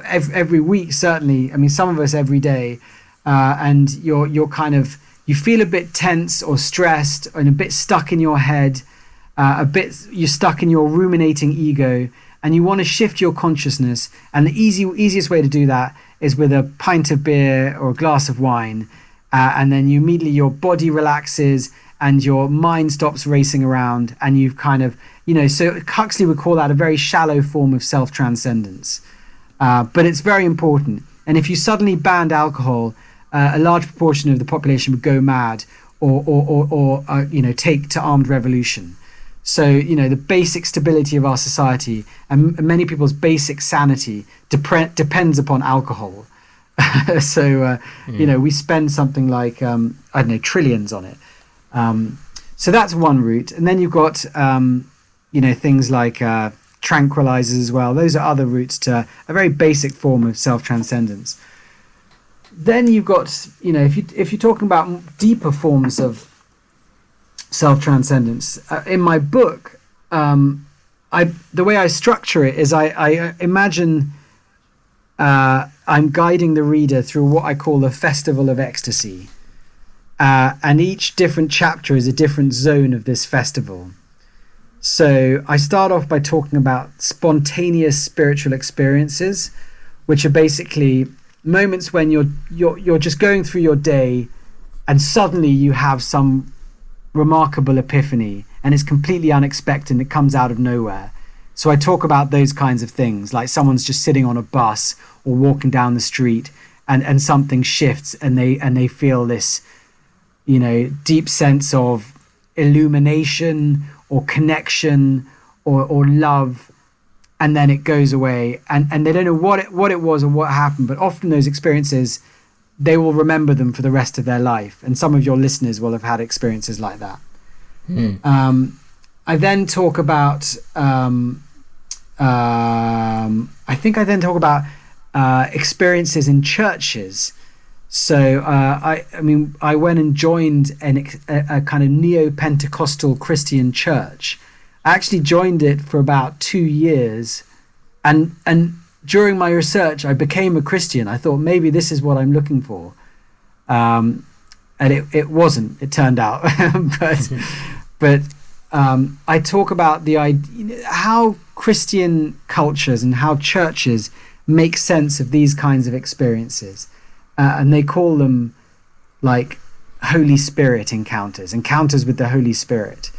every week, certainly. I mean, some of us every day, and you're kind of, you feel a bit tense or stressed and a bit stuck in your head, you're stuck in your ruminating ego, and you want to shift your consciousness. And the easiest way to do that is with a pint of beer or a glass of wine, and then your body relaxes and your mind stops racing around, and you've kind of, so Huxley would call that a very shallow form of self-transcendence. But it's very important. And if you suddenly banned alcohol, a large proportion of the population would go mad or take to armed revolution. So, the basic stability of our society and many people's basic sanity depends upon alcohol. So, we spend something like, trillions on it. So that's one route. And then you've got, things like tranquilizers as well. Those are other routes to a very basic form of self-transcendence. Then you've got, if you're talking about deeper forms of self-transcendence, in my book, the way I structure it is I imagine I'm guiding the reader through what I call the Festival of Ecstasy. And each different chapter is a different zone of this festival. So I start off by talking about spontaneous spiritual experiences, which are basically moments when you're just going through your day and suddenly you have some remarkable epiphany, and it's completely unexpected and it comes out of nowhere. So I talk about those kinds of things, like someone's just sitting on a bus or walking down the street and something shifts and they feel this deep sense of illumination or connection or love, and then it goes away, and they don't know what it was or what happened. But often those experiences, they will remember them for the rest of their life, and some of your listeners will have had experiences like that. I then talk about experiences in churches. So I went and joined a kind of neo-Pentecostal Christian church. I actually joined it for about 2 years, and during my research I became a Christian. I thought maybe this is what I'm looking for, and it wasn't. It turned out, but I talk about the idea, how Christian cultures and how churches make sense of these kinds of experiences. And they call them like Holy Spirit encounters with the Holy Spirit.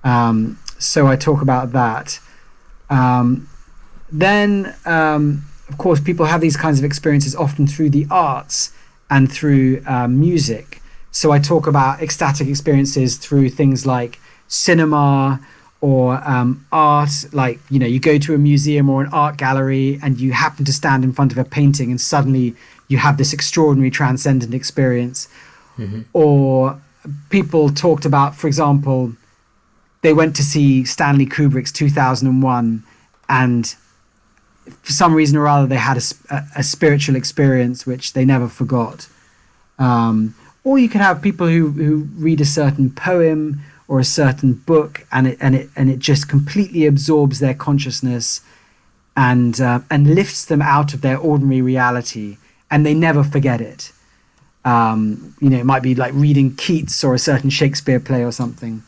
So I talk about that. Then, of course, people have these kinds of experiences often through the arts and through music. So I talk about ecstatic experiences through things like cinema or art. Like, you go to a museum or an art gallery and you happen to stand in front of a painting and suddenly you have this extraordinary transcendent experience. Mm-hmm. Or people talked about, for example, they went to see Stanley Kubrick's 2001, and for some reason or other they had a spiritual experience which they never forgot. Or you can have people who read a certain poem or a certain book, and it just completely absorbs their consciousness and lifts them out of their ordinary reality, and they never forget it. It might be like reading Keats or a certain Shakespeare play or something.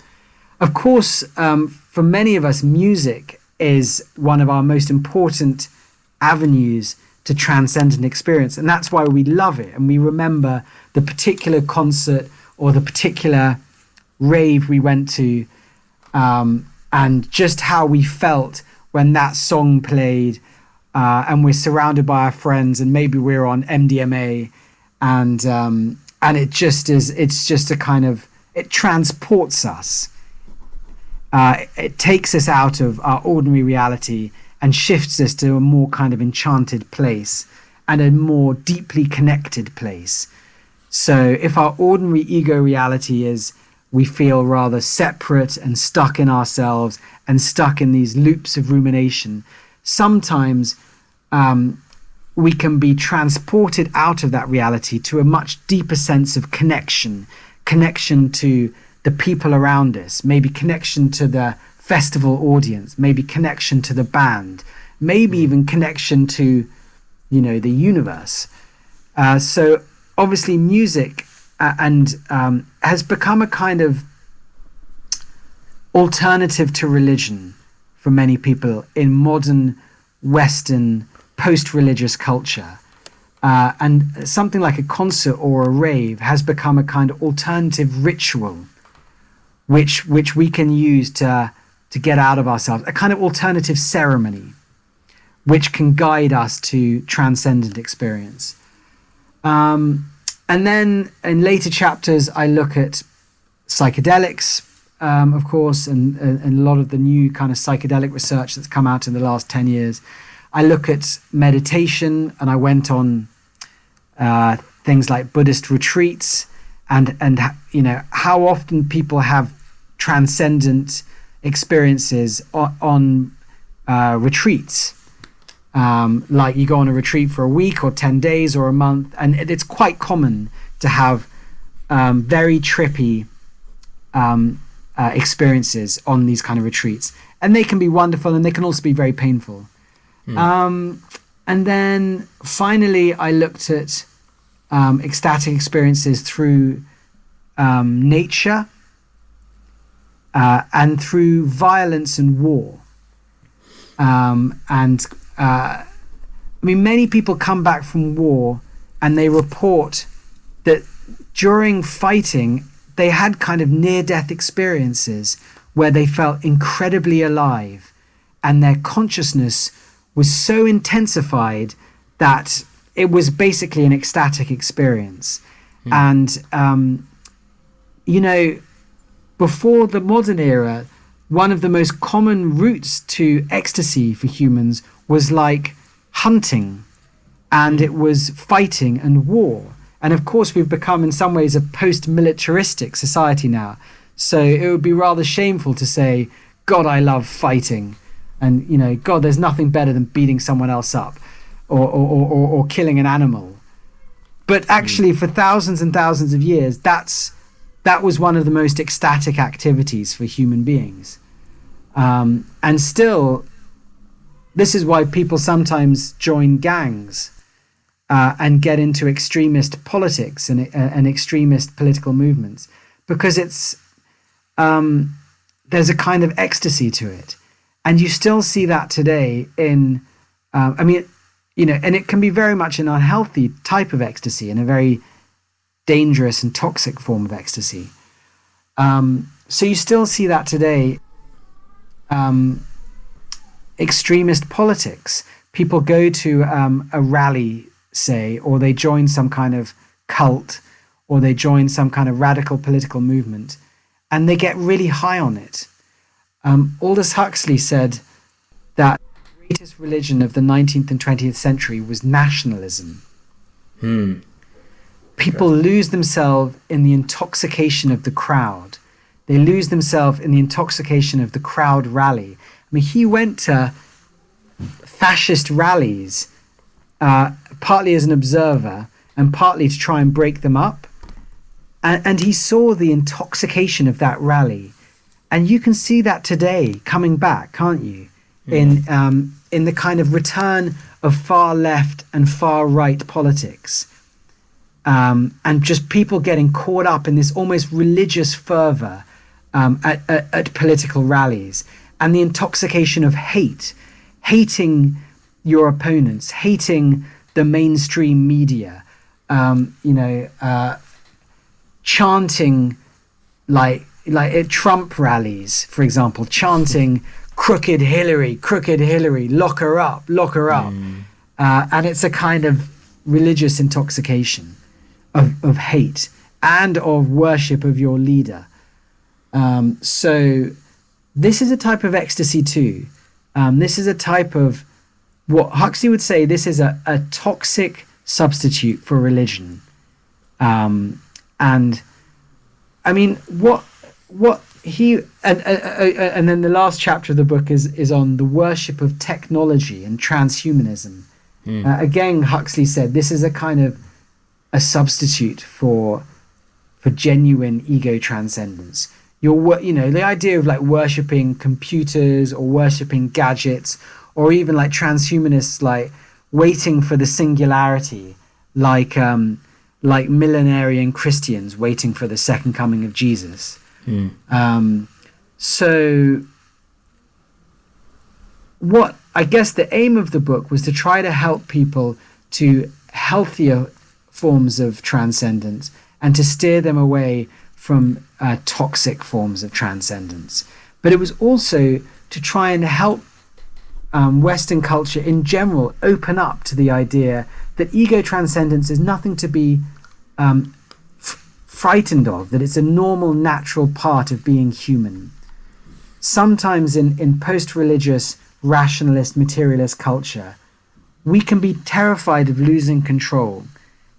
Of course, for many of us, music is one of our most important avenues to transcendent experience, and that's why we love it, and we remember the particular concert or the particular rave we went to and just how we felt when that song played, and we're surrounded by our friends, and maybe we're on MDMA, and it just is. It's just a kind of, it transports us. It takes us out of our ordinary reality and shifts us to a more kind of enchanted place and a more deeply connected place. So if our ordinary ego reality is, we feel rather separate and stuck in ourselves and stuck in these loops of rumination, sometimes we can be transported out of that reality to a much deeper sense of connection to the people around us, maybe connection to the festival audience, maybe connection to the band, maybe even connection to, the universe. So obviously music has become a kind of alternative to religion for many people in modern Western post-religious culture. And something like a concert or a rave has become a kind of alternative ritual which we can use to get out of ourselves, a kind of alternative ceremony which can guide us to transcendent experience. And then in later chapters, I look at psychedelics, of course, and a lot of the new kind of psychedelic research that's come out in the last 10 years. I look at meditation, and I went on things like Buddhist retreats, and how often people have transcendent experiences on retreats. Like you go on a retreat for a week or 10 days or a month, and it's quite common to have very trippy experiences on these kind of retreats, and they can be wonderful and they can also be very painful. And then finally I looked at ecstatic experiences through nature and through violence and war. Many people come back from war and they report that during fighting they had kind of near-death experiences where they felt incredibly alive, and their consciousness was so intensified that it was basically an ecstatic experience. And before the modern era, one of the most common routes to ecstasy for humans was like hunting, and it was fighting and war. And of course we've become in some ways a post-militaristic society now, so it would be rather shameful to say, God, I love fighting, and God, there's nothing better than beating someone else up or killing an animal. But actually for thousands and thousands of years, that was one of the most ecstatic activities for human beings. And still, this is why people sometimes join gangs and get into extremist politics and extremist political movements, because there's a kind of ecstasy to it. And you still see that today in, and it can be very much an unhealthy type of ecstasy and a very dangerous and toxic form of ecstasy. So you still see that today. Extremist politics. People go to a rally, say, or they join some kind of cult, or they join some kind of radical political movement, and they get really high on it. Aldous Huxley said that the greatest religion of the 19th and 20th century was nationalism. People lose themselves in the intoxication of the crowd. They lose themselves in the intoxication of the crowd rally. He went to fascist rallies partly as an observer and partly to try and break them up. And he saw the intoxication of that rally. And you can see that today coming back, can't you? In the kind of return of far left and far right politics. And just people getting caught up in this almost religious fervor at political rallies, and the intoxication of hating your opponents, hating the mainstream media, chanting like like at Trump rallies, for example, chanting crooked Hillary, lock her up, and it's a kind of religious intoxication of hate and of worship of your leader. So this is a type of ecstasy too. This is a type of what Huxley would say, this is a toxic substitute for religion. And I mean, what he and then the last chapter of the book is on the worship of technology and transhumanism. Again, Huxley said this is a kind of a substitute for genuine ego transcendence. The idea of like worshipping computers or worshipping gadgets, or even like transhumanists like waiting for the singularity, like millenarian Christians waiting for the second coming of Jesus. So what I guess the aim of the book was to try to help people to healthier forms of transcendence and to steer them away from toxic forms of transcendence. But it was also to try and help Western culture in general open up to the idea that ego transcendence is nothing to be frightened of, that it's a normal, natural part of being human. Sometimes in post-religious, rationalist, materialist culture, we can be terrified of losing control,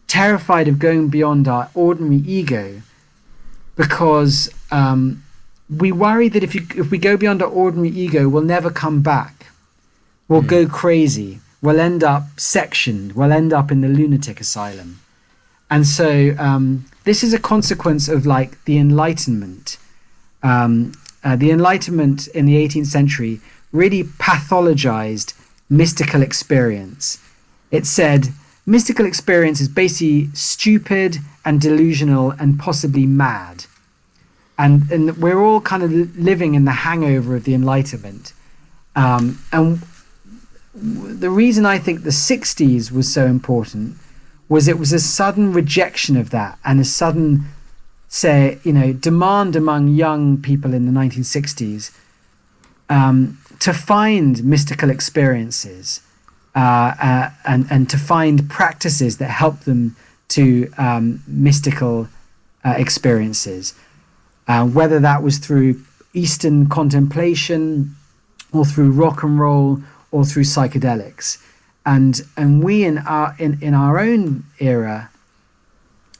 terrified of going beyond our ordinary ego, because we worry that if we go beyond our ordinary ego, we'll never come back. We'll go crazy. We'll end up sectioned. We'll end up in the lunatic asylum. And so this is a consequence of like the Enlightenment. The Enlightenment in the 18th century really pathologized mystical experience. It said mystical experience is basically stupid and delusional and possibly mad. And we're all kind of living in the hangover of the Enlightenment. And the reason I think the 60s was so important was it was a sudden rejection of that and a sudden, demand among young people in the 1960s to find mystical experiences and to find practices that help them to mystical experiences, whether that was through Eastern contemplation or through rock and roll or through psychedelics. And we in our own era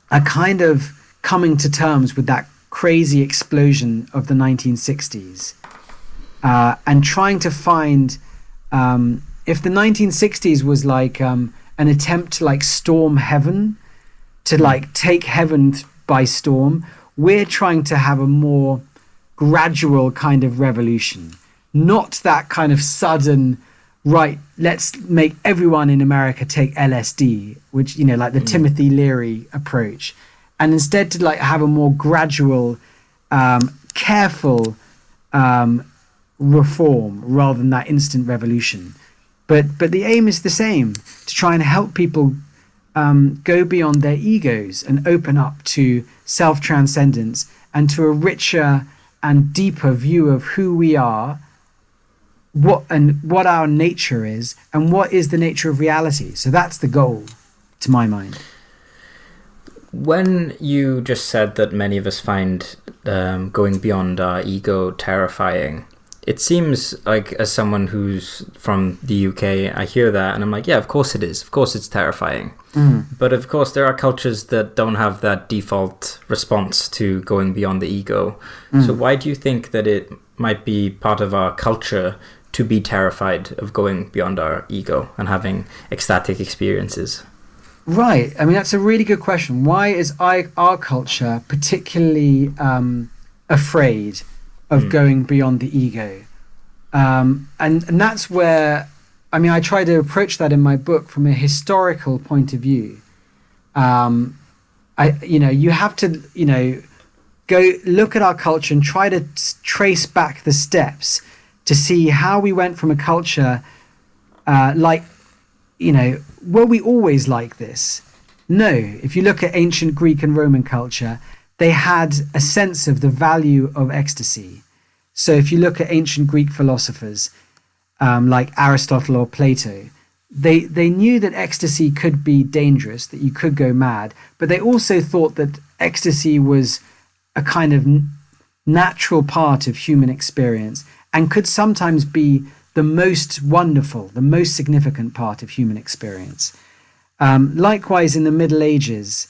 are kind of coming to terms with that crazy explosion of the 1960s and trying to find if the 1960s was like an attempt to like storm heaven, to like take heaven by storm, we're trying to have a more gradual kind of revolution, not that kind of sudden, right, let's make everyone in America take LSD, which, like the Timothy Leary approach, and instead to like have a more gradual, careful reform rather than that instant revolution. But the aim is the same, to try and help people go beyond their egos and open up to self-transcendence and to a richer and deeper view of who we are, what our nature is, and what is the nature of reality. So that's the goal, to my mind. When you just said that many of us find going beyond our ego terrifying, it seems like, as someone who's from the UK, I hear that and I'm like, yeah, of course it is. Of course it's terrifying. But of course there are cultures that don't have that default response to going beyond the ego. So why do you think that it might be part of our culture to be terrified of going beyond our ego and having ecstatic experiences? Right. I mean, that's a really good question. Why is our culture particularly afraid of going beyond the ego? And that's where, I mean, I try to approach that in my book from a historical point of view. You have to, go look at our culture and try to trace back the steps to see how we went from a culture were we always like this? No. If you look at ancient Greek and Roman culture, they had a sense of the value of ecstasy. So if you look at ancient Greek philosophers like Aristotle or Plato, they knew that ecstasy could be dangerous, that you could go mad, but they also thought that ecstasy was a kind of natural part of human experience and could sometimes be the most wonderful, the most significant part of human experience. Likewise, in the Middle Ages,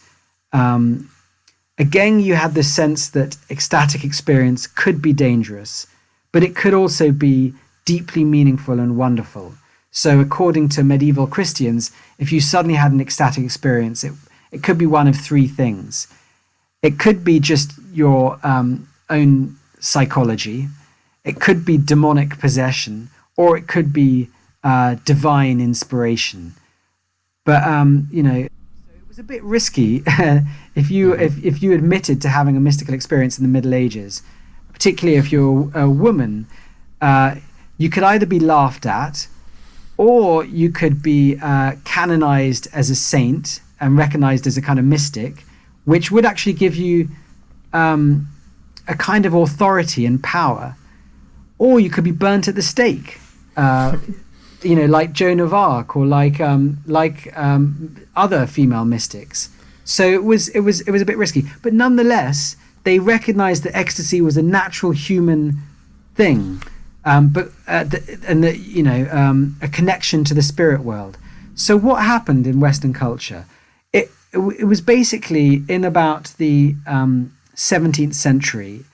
again, you had the sense that ecstatic experience could be dangerous, but it could also be deeply meaningful and wonderful. So according to medieval Christians, if you suddenly had an ecstatic experience, it could be one of three things. It could be just your own psychology. It could be demonic possession, or it could be divine inspiration. But it was a bit risky if you admitted to having a mystical experience in the Middle Ages, particularly if you're a woman. You could either be laughed at, or you could be canonized as a saint and recognized as a kind of mystic, which would actually give you a kind of authority and power. Or you could be burnt at the stake, like Joan of Arc, or like other female mystics. So it was a bit risky, but nonetheless, they recognized that ecstasy was a natural human thing. A connection to the spirit world. So what happened in Western culture? It was basically in about the 17th century.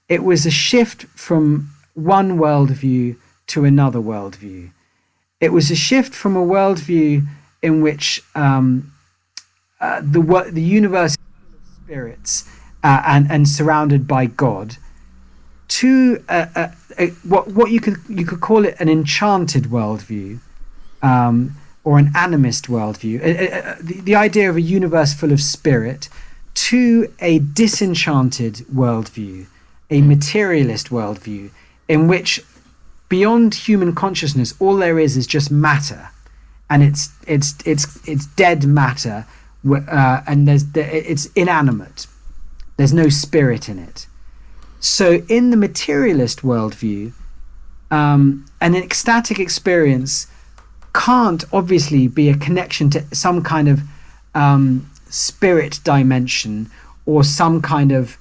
It was a shift from one worldview to another worldview. It was a shift from a worldview in which the universe is full of spirits and surrounded by God, to what you could call it an enchanted worldview, or an animist worldview. The idea of a universe full of spirit, to a disenchanted worldview, a materialist worldview, in which beyond human consciousness, all there is just matter, and it's dead matter, and it's inanimate. There's no spirit in it. So in the materialist worldview, an ecstatic experience can't obviously be a connection to some kind of spirit dimension, or some kind of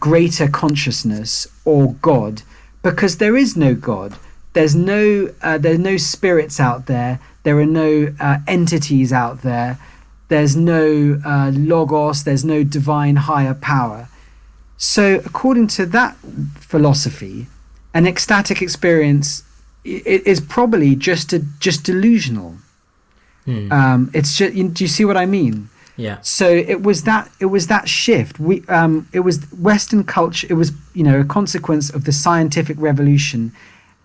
greater consciousness or God, because there is no God. There's no spirits out there. There are no entities out there. There's no logos. There's no divine higher power. So according to that philosophy, an ecstatic experience is probably just delusional. It's just, do you see what I mean? Yeah. So it was that shift. It was Western culture. It was a consequence of the scientific revolution,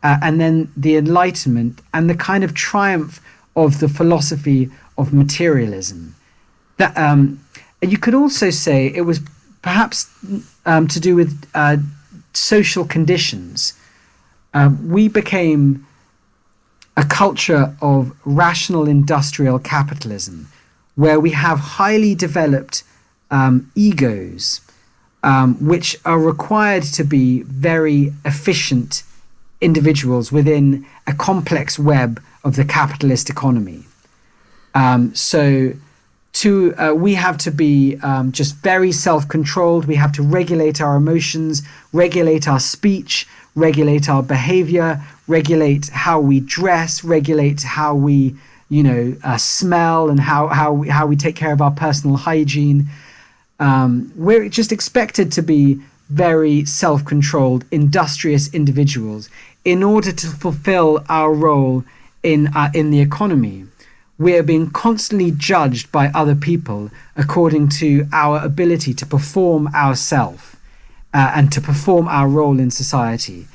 and then the Enlightenment, and the kind of triumph of the philosophy of materialism. That and you could also say it was perhaps to do with social conditions. We became a culture of rational industrial capitalism, where we have highly developed egos, which are required to be very efficient individuals within a complex web of the capitalist economy. We have to be just very self-controlled. We have to regulate our emotions, regulate our speech, regulate our behavior, regulate how we dress, regulate how we smell, and how we take care of our personal hygiene. We're just expected to be very self-controlled, industrious individuals in order to fulfill our role in the economy. We're being constantly judged by other people according to our ability to perform ourselves and to perform our role in society.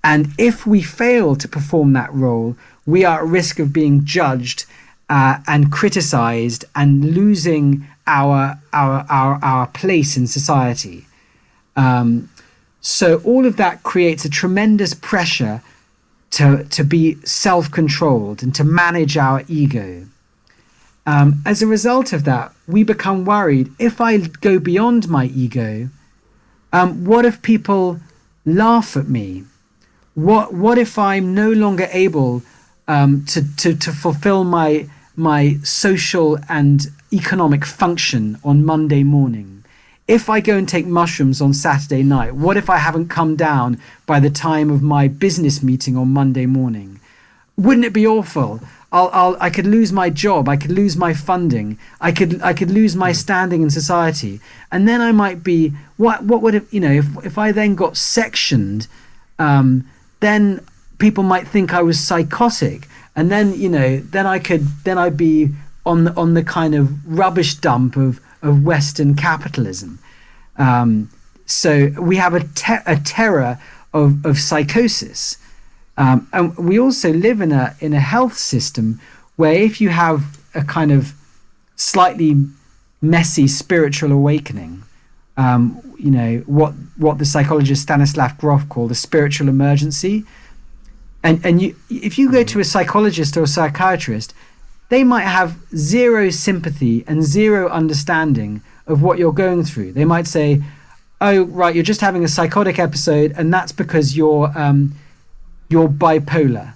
And if we fail to perform that role, we are at risk of being judged and criticized and losing our place in society. So all of that creates a tremendous pressure to be self-controlled and to manage our ego. As a result of that, we become worried, if I go beyond my ego, What if people laugh at me? What if I'm no longer able to fulfill my social and economic function on Monday morning? If I go and take mushrooms on Saturday night, what if I haven't come down by the time of my business meeting on Monday morning? Wouldn't it be awful? I could lose my job. I could lose my funding. I could lose my standing in society. And then I might be, what would it, if I then got sectioned, then people might think I was psychotic. And then, then I'd be on the kind of rubbish dump of Western capitalism. So we have a terror of psychosis. And we also live in a health system where if you have a kind of slightly messy spiritual awakening, what the psychologist Stanislav Grof called a spiritual emergency, and if you go to a psychologist or a psychiatrist, they might have zero sympathy and zero understanding of what you're going through. They might say, "Oh, right, you're just having a psychotic episode, and that's because you're bipolar,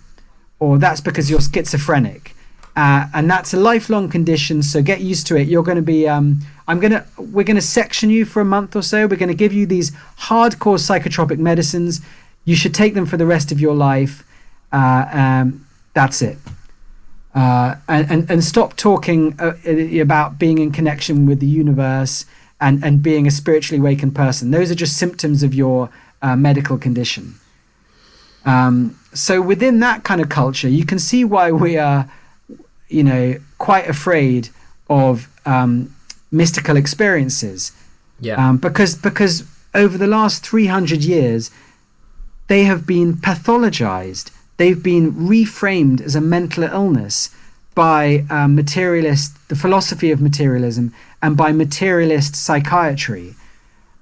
or that's because you're schizophrenic, and that's a lifelong condition. So get used to it. You're going to be. We're going to section you for a month or so. We're going to give you these hardcore psychotropic medicines. You should take them for the rest of your life. That's it." And stop talking about being in connection with the universe and being a spiritually awakened person. Those are just symptoms of your medical condition. So within that kind of culture, you can see why we are, quite afraid of mystical experiences. Yeah. Because over the last 300 years, they have been pathologized. They've been reframed as a mental illness by the philosophy of materialism, and by materialist psychiatry.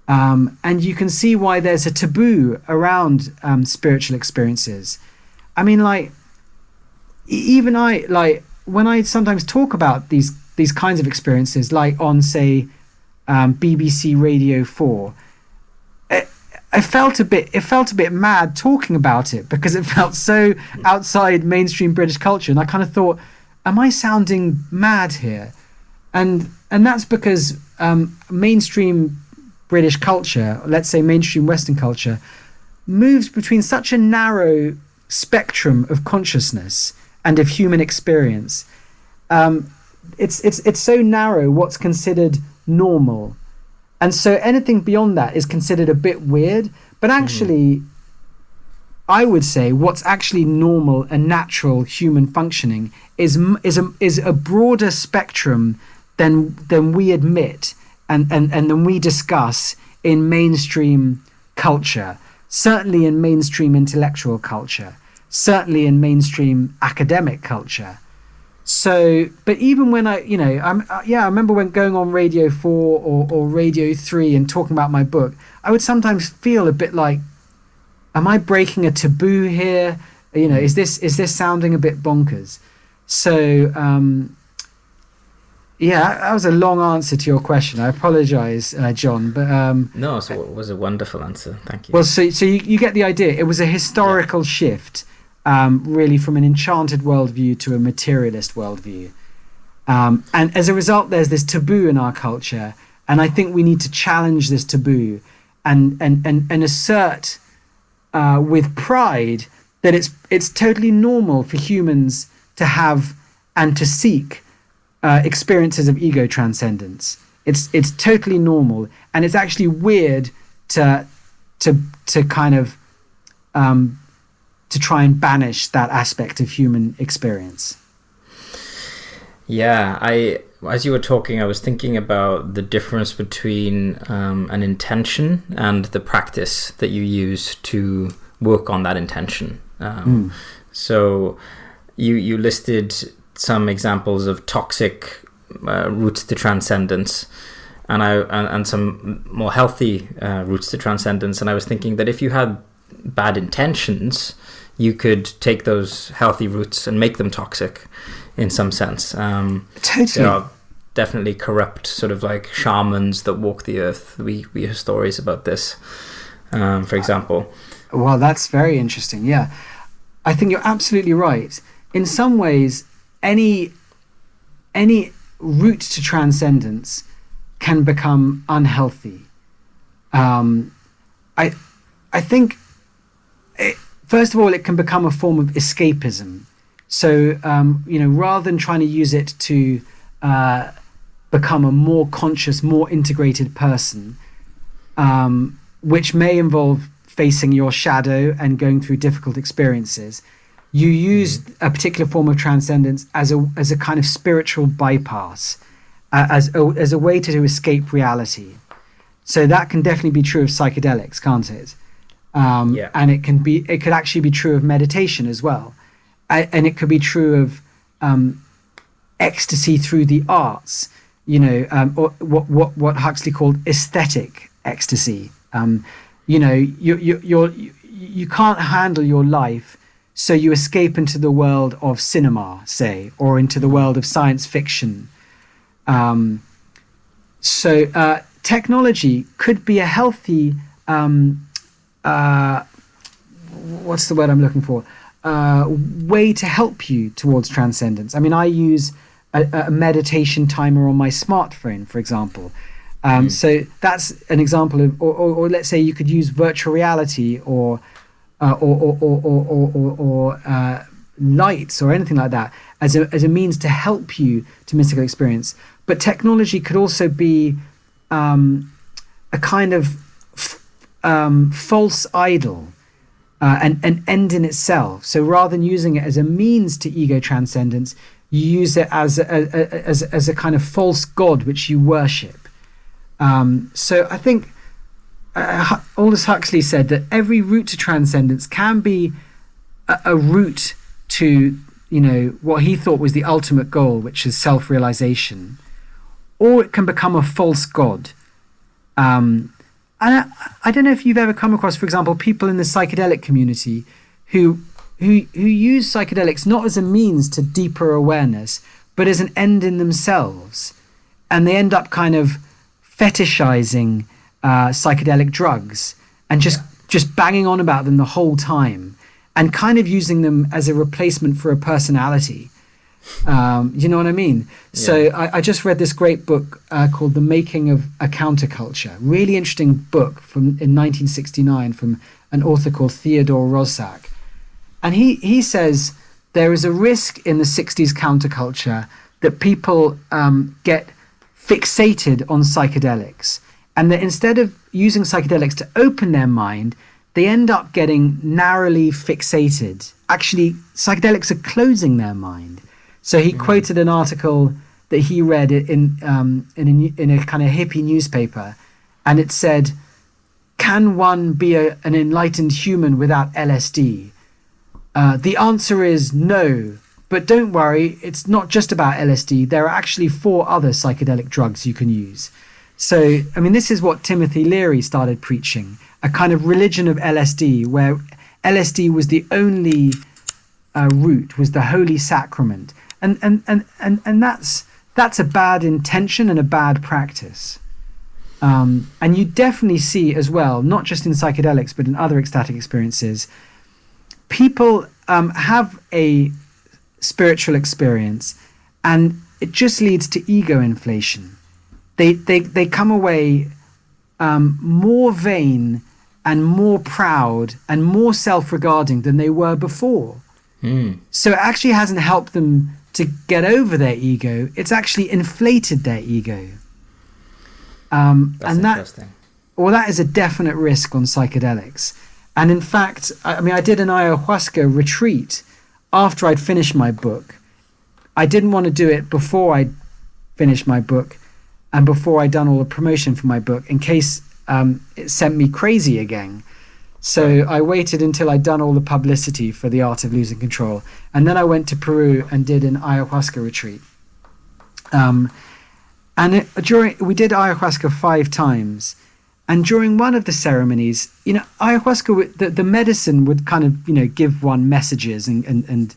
And you can see why there's a taboo around spiritual experiences. I mean, even when I sometimes talk about these kinds of experiences, like on, say, BBC Radio 4, it felt a bit mad talking about it, because it felt so outside mainstream British culture, and I kind of thought, am I sounding mad here? And that's because mainstream British culture, let's say mainstream Western culture, moves between such a narrow spectrum of consciousness and of human experience. It's so narrow what's considered normal. And so anything beyond that is considered a bit weird. But actually, I would say what's actually normal and natural human functioning is a broader spectrum than we admit and than we discuss in mainstream culture, certainly in mainstream intellectual culture, certainly in mainstream academic culture. So, but even when I remember when going on Radio 4 or Radio 3 and talking about my book, I would sometimes feel a bit like, am I breaking a taboo here? Is this sounding a bit bonkers? So, that was a long answer to your question. I apologize, John, but no, so it was a wonderful answer. Thank you. Well, so you get the idea. It was a historical shift. Really from an enchanted worldview to a materialist worldview. And as a result, there's this taboo in our culture. And I think we need to challenge this taboo and assert with pride that it's totally normal for humans to have and to seek experiences of ego transcendence. It's totally normal. And it's actually weird to kind of to try and banish that aspect of human experience. Yeah, as you were talking, I was thinking about the difference between an intention and the practice that you use to work on that intention. So you listed some examples of toxic routes to transcendence, and some more healthy routes to transcendence. And I was thinking that if you had bad intentions, you could take those healthy routes and make them toxic in some sense. Totally. definitely corrupt sort of like shamans that walk the earth. We hear stories about this, for example. Well, that's very interesting. Yeah, I think you're absolutely right. In some ways, any route to transcendence can become unhealthy. I think, first of all, it can become a form of escapism. So, rather than trying to use it to become a more conscious, more integrated person, which may involve facing your shadow and going through difficult experiences, you use a particular form of transcendence as a kind of spiritual bypass, as a way to escape reality. So that can definitely be true of psychedelics, can't it? And it could actually be true of meditation as well, and it could be true of ecstasy through the arts. Or what Huxley called aesthetic ecstasy. You can't handle your life, so you escape into the world of cinema, say, or into the world of science fiction. So technology could be a healthy, what's the word I'm looking for? Way to help you towards transcendence. I mean, I use a meditation timer on my smartphone, for example. So that's an example of, or let's say you could use virtual reality or lights or anything like that as a means to help you to mystical experience. But technology could also be a kind of false idol, an end in itself. So rather than using it as a means to ego transcendence, you use it as a kind of false god which you worship. So I think Aldous Huxley said that every route to transcendence can be a route to, what he thought was the ultimate goal, which is self-realization, or it can become a false god. And I don't know if you've ever come across, for example, people in the psychedelic community who use psychedelics not as a means to deeper awareness, but as an end in themselves. And they end up kind of fetishizing psychedelic drugs and just banging on about them the whole time and kind of using them as a replacement for a personality. You know what I mean? Yeah. So I just read this great book called The Making of a Counterculture. Really interesting book in 1969 from an author called Theodore Roszak. And he says there is a risk in the 60s counterculture that people get fixated on psychedelics, and that instead of using psychedelics to open their mind, they end up getting narrowly fixated. Actually, psychedelics are closing their mind. So he quoted an article that he read in a kind of hippie newspaper, and it said, "Can one be an enlightened human without LSD? The answer is no. But don't worry, it's not just about LSD. There are actually 4 other psychedelic drugs you can use." So, I mean, this is what Timothy Leary started preaching, a kind of religion of LSD, where LSD was the only route, was the holy sacrament. And that's a bad intention and a bad practice. And you definitely see as well, not just in psychedelics, but in other ecstatic experiences, people have a spiritual experience and it just leads to ego inflation. They come away more vain and more proud and more self-regarding than they were before. So it actually hasn't helped them to get over their ego. It's actually inflated their ego. That's interesting. That is a definite risk on psychedelics. And in fact, I did an ayahuasca retreat after I'd finished my book. I didn't want to do it before I'd finished my book and before I'd done all the promotion for my book, in case it sent me crazy again. So I waited until I'd done all the publicity for The Art of Losing Control. And then I went to Peru and did an ayahuasca retreat. We did ayahuasca 5 times. And during one of the ceremonies, ayahuasca, the medicine would kind of, give one messages and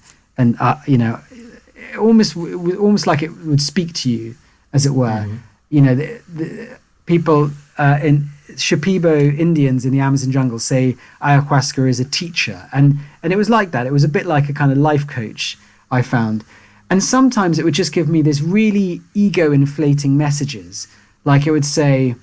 almost like it would speak to you. as it were. The people in Shipibo Indians in the Amazon jungle say ayahuasca is a teacher, and it was like that. It was a bit like a kind of life coach, I found. And sometimes it would just give me this really ego-inflating messages, like it would say,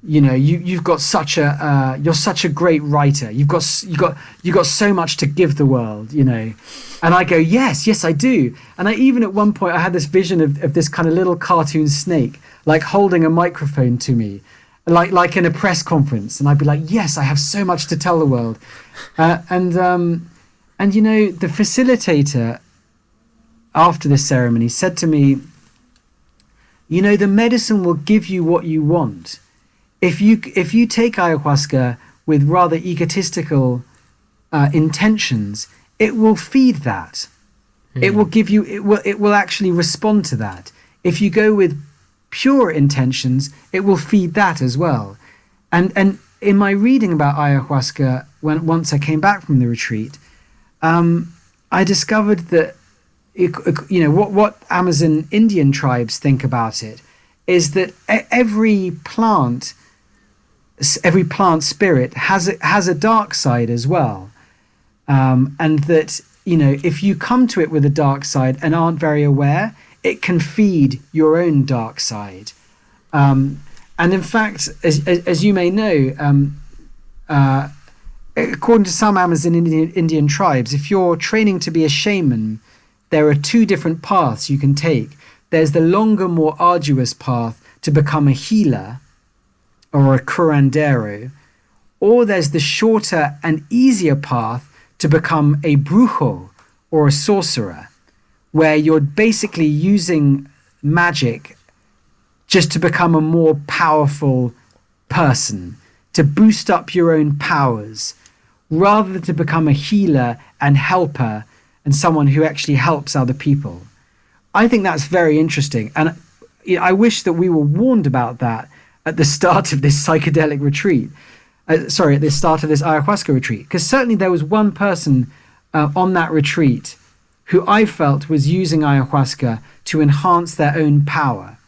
you've got such a you're such a great writer. You've got so much to give the world, And I go, yes, I do. And I even at one point I had this vision of this kind of little cartoon snake, like holding a microphone to me, like in a press conference, and I'd be like, yes, I have so much to tell the world. And the facilitator after this ceremony said to me, the medicine will give you what you want. If you take ayahuasca with rather egotistical intentions, it will feed that. It will give you. It will actually respond to that. If you go with pure intentions, it will feed that as well. And in my reading about ayahuasca, once I came back from the retreat, I discovered that what Amazon Indian tribes think about it is that every plant spirit has a dark side as well, and that if you come to it with a dark side and aren't very aware, it can feed your own dark side. And in fact, as you may know, according to some Amazon Indian tribes, if you're training to be a shaman, there are two different paths you can take. There's the longer, more arduous path to become a healer or a curandero, or there's the shorter and easier path to become a brujo or a sorcerer, where you're basically using magic just to become a more powerful person, to boost up your own powers, rather than to become a healer and helper and someone who actually helps other people. I think that's very interesting. And I wish that we were warned about that at the start of this psychedelic retreat. At the start of this ayahuasca retreat. Because certainly there was one person on that retreat who I felt was using ayahuasca to enhance their own power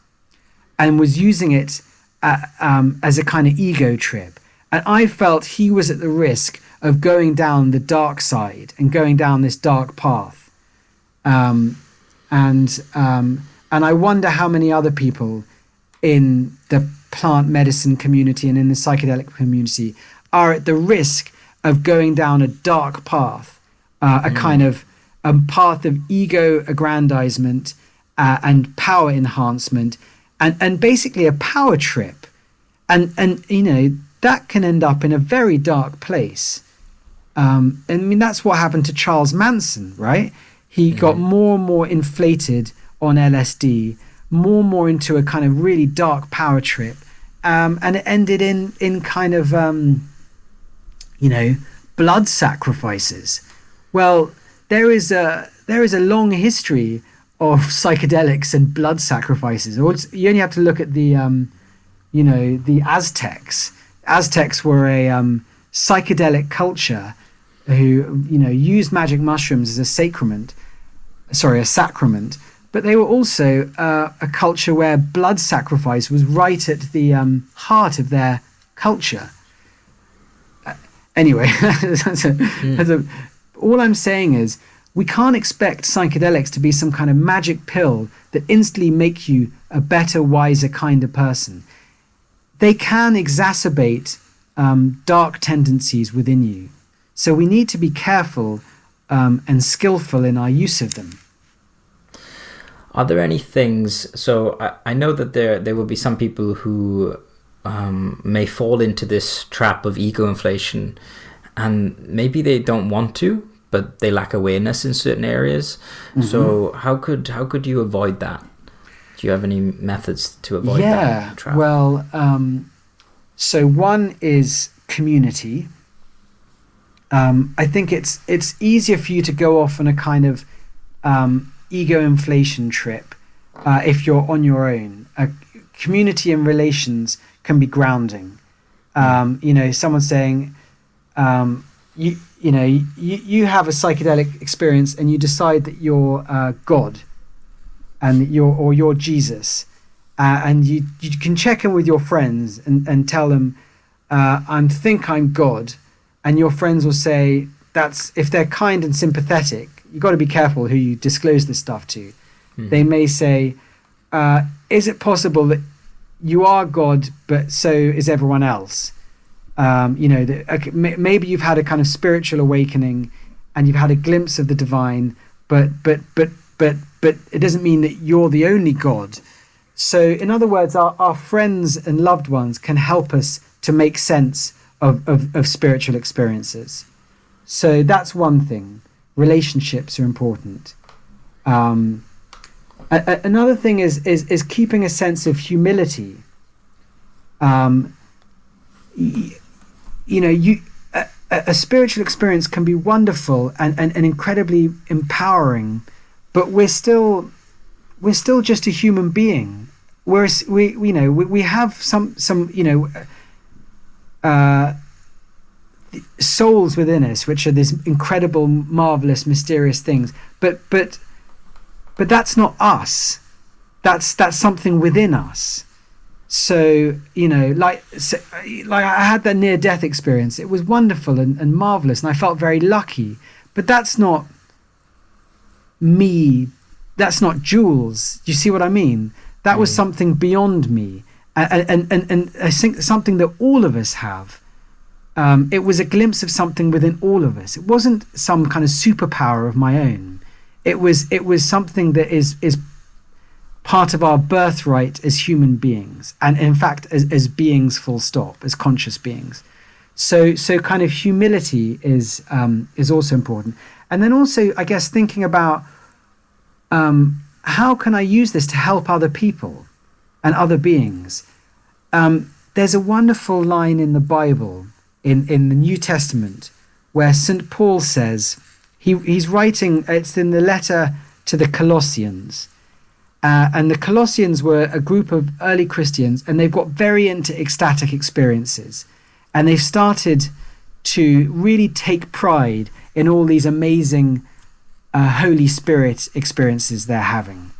and was using it as a kind of ego trip. And I felt he was at the risk of going down the dark side and going down this dark path. And I wonder how many other people in the plant medicine community and in the psychedelic community are at the risk of going down a dark path, a kind of path of ego aggrandizement and power enhancement, and basically a power trip. And that can end up in a very dark place. I mean, that's what happened to Charles Manson, right? He got more and more inflated on LSD, more and more into a kind of really dark power trip, and it ended in kind of blood sacrifices. Well, there is a long history of psychedelics and blood sacrifices. You only have to look at the Aztecs. Aztecs were a psychedelic culture who used magic mushrooms as a sacrament, but they were also a culture where blood sacrifice was right at the heart of their culture. Anyway, all I'm saying is we can't expect psychedelics to be some kind of magic pill that instantly make you a better, wiser, kinder person. They can exacerbate dark tendencies within you. So we need to be careful and skillful in our use of them. Are there any things, so I know that there will be some people who may fall into this trap of ego inflation, and maybe they don't want to, but they lack awareness in certain areas. Mm-hmm. So how could you avoid that? Do you have any methods to avoid that trap? Well, so one is community. I think it's easier for you to go off on a kind of ego inflation trip if you're on your own. Community and relations can be grounding. Someone saying, you have a psychedelic experience and you decide that you're God, and you're Jesus, and you can check in with your friends and tell them, I think I'm God, and your friends will say, that's, if they're kind and sympathetic, you've got to be careful who you disclose this stuff to. They may say, is it possible that you are God, but so is everyone else? Maybe you've had a kind of spiritual awakening and you've had a glimpse of the divine, but it doesn't mean that you're the only God. So in other words, our friends and loved ones can help us to make sense of spiritual experiences. So that's one thing. Relationships are important. Another thing is keeping a sense of humility. A spiritual experience can be wonderful and incredibly empowering, but we're still just a human being. We have some souls within us, which are these incredible, marvelous, mysterious things. But that's not us. That's something within us. So like I had that near-death experience. It was wonderful and marvelous, and I felt very lucky. But that's not me. That's not Jules. Do you see what I mean? That was something beyond me, and I think something that all of us have. It was a glimpse of something within all of us. It wasn't some kind of superpower of my own. It was something that is part of our birthright as human beings, and in fact as beings, full stop, as conscious beings. So kind of humility is also important. And then also, I guess, thinking about how can I use this to help other people and other beings. There's a wonderful line in the Bible, in the New Testament, where St. Paul says, he's writing, it's in the letter to the Colossians, and the Colossians were a group of early Christians, and they've got very into ecstatic experiences, and they've started to really take pride in all these amazing Holy Spirit experiences they're having.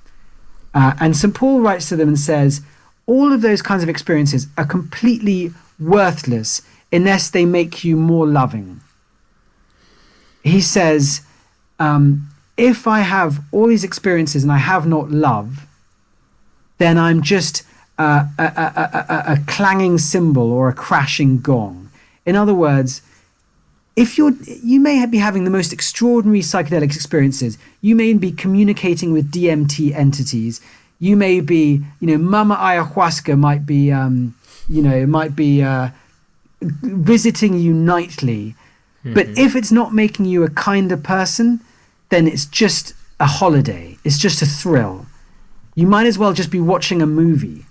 And St. Paul writes to them and says, all of those kinds of experiences are completely worthless unless they make you more loving. He says, if I have all these experiences and I have not love, then I'm just a clanging cymbal or a crashing gong. In other words, if you may be having the most extraordinary psychedelic experiences, you may be communicating with DMT entities, you may be, Mama Ayahuasca might be visiting you nightly, but if it's not making you a kinder person, then it's just a holiday. It's just a thrill. You might as well just be watching a movie.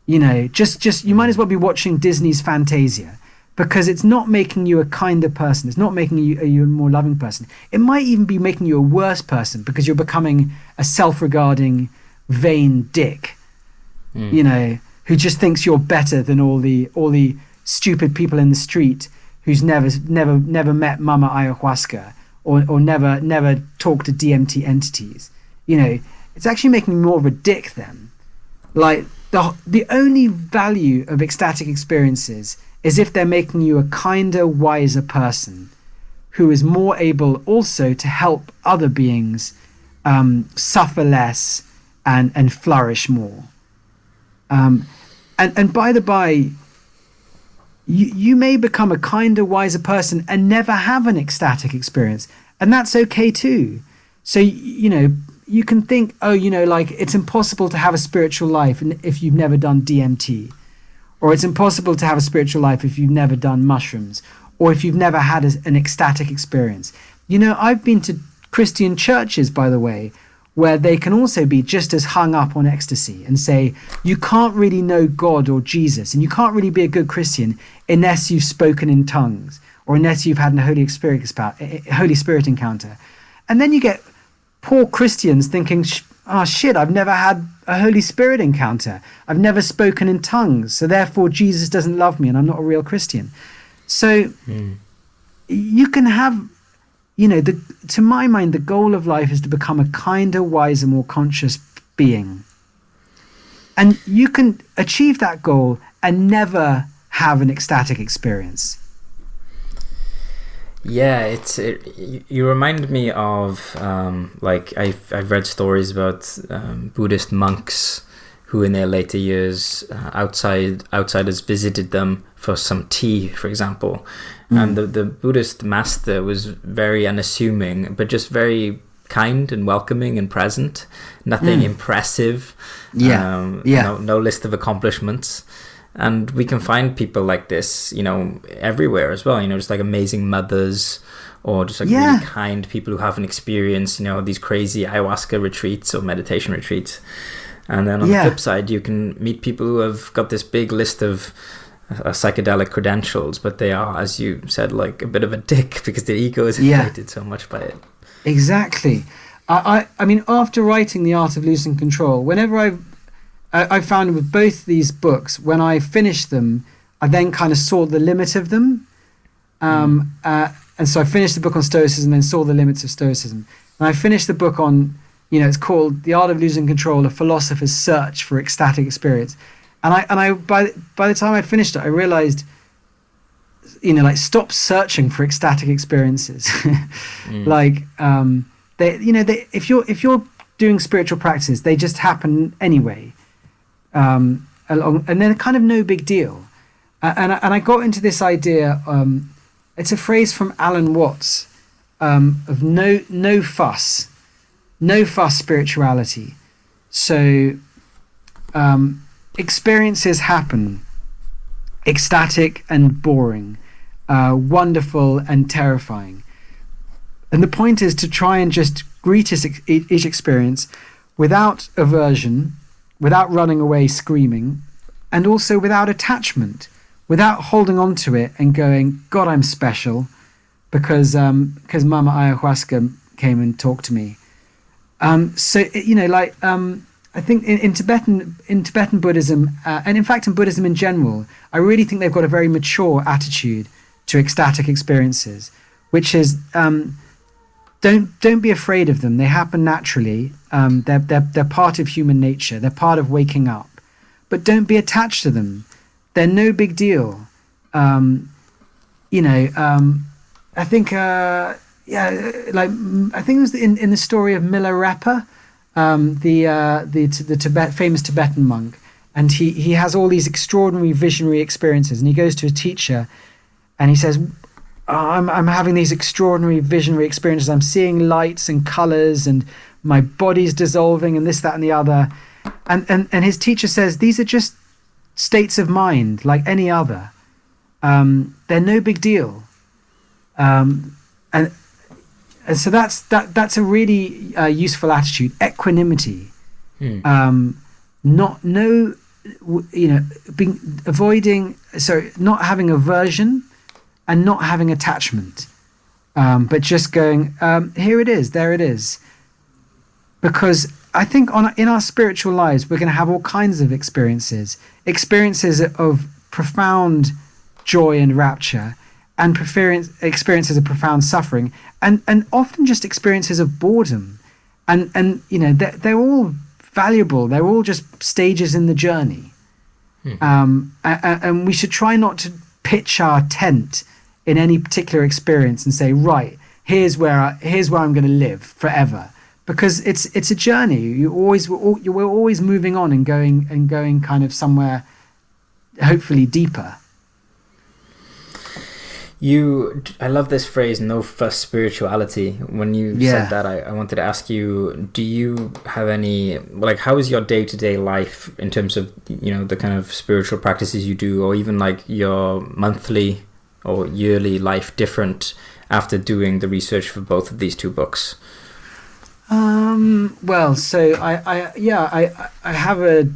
You might as well be watching Disney's Fantasia, because it's not making you a kinder person. It's not making you a more loving person. It might even be making you a worse person, because you're becoming a self-regarding, vain dick, who just thinks you're better than all the stupid people in the street who's never met Mama Ayahuasca or never talked to DMT entities. It's actually making you more of a dick then. Like the only value of ecstatic experiences is if they're making you a kinder, wiser person who is more able also to help other beings suffer less and flourish more. And by the by, you may become a kinder, wiser person and never have an ecstatic experience, and that's okay too. So you can think, like it's impossible to have a spiritual life if you've never done DMT, or it's impossible to have a spiritual life if you've never done mushrooms, or if you've never had an ecstatic experience. I've been to Christian churches, by the way, where they can also be just as hung up on ecstasy and say, you can't really know God or Jesus, and you can't really be a good Christian unless you've spoken in tongues, or unless you've had a Holy Spirit encounter. And then you get poor Christians thinking, oh shit, I've never had a Holy Spirit encounter. I've never spoken in tongues, so therefore Jesus doesn't love me and I'm not a real Christian. So you can have, to my mind, the goal of life is to become a kinder, wiser, more conscious being. And you can achieve that goal and never have an ecstatic experience. Yeah, you remind me of like I've read stories about Buddhist monks who in their later years outsiders visited them for some tea, for example. And the Buddhist master was very unassuming, but just very kind and welcoming and present. Nothing impressive. No list of accomplishments. And we can find people like this, everywhere as well. Just like amazing mothers, or just like really kind people who haven't experienced, these crazy ayahuasca retreats or meditation retreats. And then on the flip side, you can meet people who have got this big list of psychedelic credentials, but they are, as you said, like a bit of a dick because their ego is affected so much by it. Exactly. I mean, after writing The Art of Losing Control, whenever I found with both these books, when I finished them, I then kind of saw the limit of them. And so I finished the book on Stoicism, then saw the limits of Stoicism. And I finished the book on, it's called The Art of Losing Control, A Philosopher's Search for Ecstatic Experience. And I by the time I'd finished it, I realized, stop searching for ecstatic experiences. If you're doing spiritual practices, they just happen anyway. And they're kind of no big deal. And I got into this idea. It's a phrase from Alan Watts of no fuss spirituality. So experiences happen, ecstatic and boring, wonderful and terrifying. And the point is to try and just greet each experience without aversion, without running away screaming, and also without attachment, without holding on to it and going, God, I'm special because Mama Ayahuasca came and talked to me. I think in Tibetan Buddhism, and in fact in Buddhism in general, I really think they've got a very mature attitude to ecstatic experiences, which is don't be afraid of them. They happen naturally. They're part of human nature. They're part of waking up, but don't be attached to them. They're no big deal. I think I think it was in the story of Milarepa, the famous Tibetan monk, and he has all these extraordinary visionary experiences, and he goes to a teacher, and he says, I'm having these extraordinary visionary experiences. I'm seeing lights and colors, and my body's dissolving, and this, that, and the other. And his teacher says, these are just states of mind like any other. They're no big deal. And so that's a really useful attitude. Equanimity. Not having aversion and not having attachment, but just going, here it is, there it is. Because I think in our spiritual lives, we're going to have all kinds of experiences of profound joy and rapture, and experiences of profound suffering, and often just experiences of boredom, and they're all valuable. They're all just stages in the journey, and we should try not to pitch our tent in any particular experience and say, right, here's where I'm going to live forever, because it's a journey. We're always moving on and going kind of somewhere, hopefully deeper. I love this phrase, no fuss spirituality. When you said that, I wanted to ask you, do you have any, how is your day-to-day life in terms of, the kind of spiritual practices you do, or even like your monthly or yearly life different after doing the research for both of these two books? Well, so I have a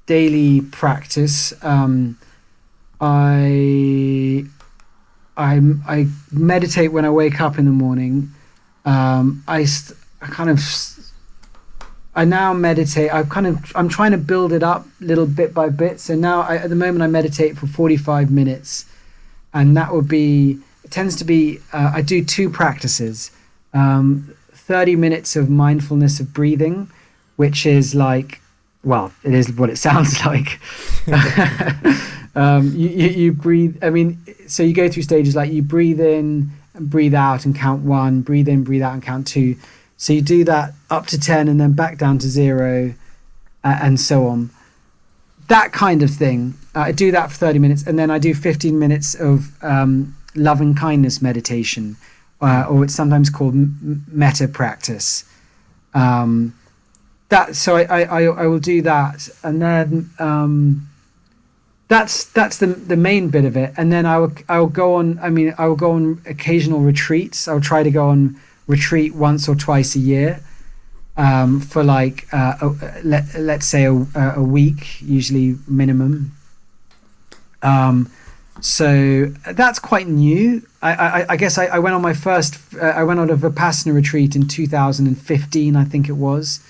daily practice. I meditate when I wake up in the morning. I now meditate. I'm trying to build it up little bit by bit. So now at the moment I meditate for 45 minutes, and it tends to be, I do two practices, 30 minutes of mindfulness of breathing, which is like, well, it is what it sounds like. You breathe. I mean, so you go through stages like you breathe in and breathe out and count 1, breathe in, breathe out and count 2. So you do that up to 10 and then back down to 0, and so on. That kind of thing. I do that for 30 minutes, and then I do 15 minutes of loving kindness meditation, or it's sometimes called metta practice. So I will do that, and then that's the main bit of it. And then I will go on. I mean, I will go on occasional retreats. I'll try to go on retreat once or twice a year, for like let's say a week, usually minimum. So that's quite new. I guess I went on my first. I went on a Vipassana retreat in 2015, I think it was,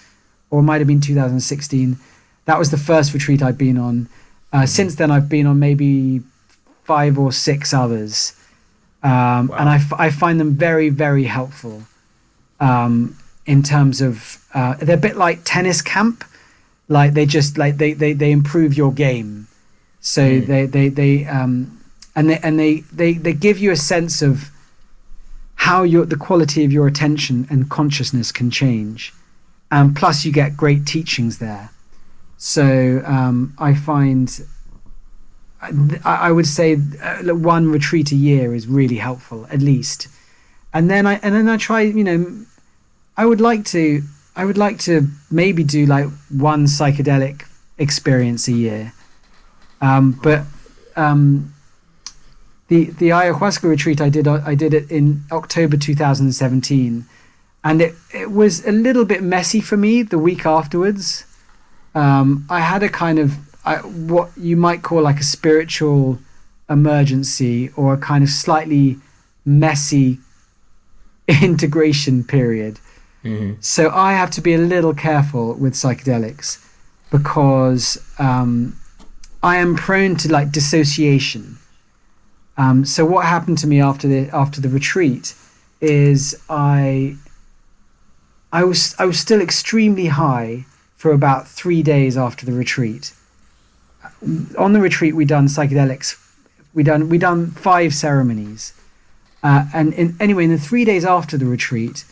or it might have been 2016. That was the first retreat I'd been on. Since then, I've been on maybe 5 or 6 others, wow. And I find them very, very helpful. In terms of they're a bit like tennis camp, like they just like they improve your game. So they give you a sense of how the quality of your attention and consciousness can change, and plus you get great teachings there. So I find I would say one retreat a year is really helpful, at least. And then I try, you know, I would like to maybe do like one psychedelic experience a year. But the ayahuasca retreat I did it in October 2017, and it was a little bit messy for me the week afterwards. I had a kind of what you might call like a spiritual emergency, or a kind of slightly messy integration period. Mm-hmm. So I have to be a little careful with psychedelics, because I am prone to like dissociation. So what happened to me after the retreat is I was still extremely high for about 3 days after the retreat. On the retreat, we done psychedelics. We done 5 ceremonies, and in the 3 days after the retreat,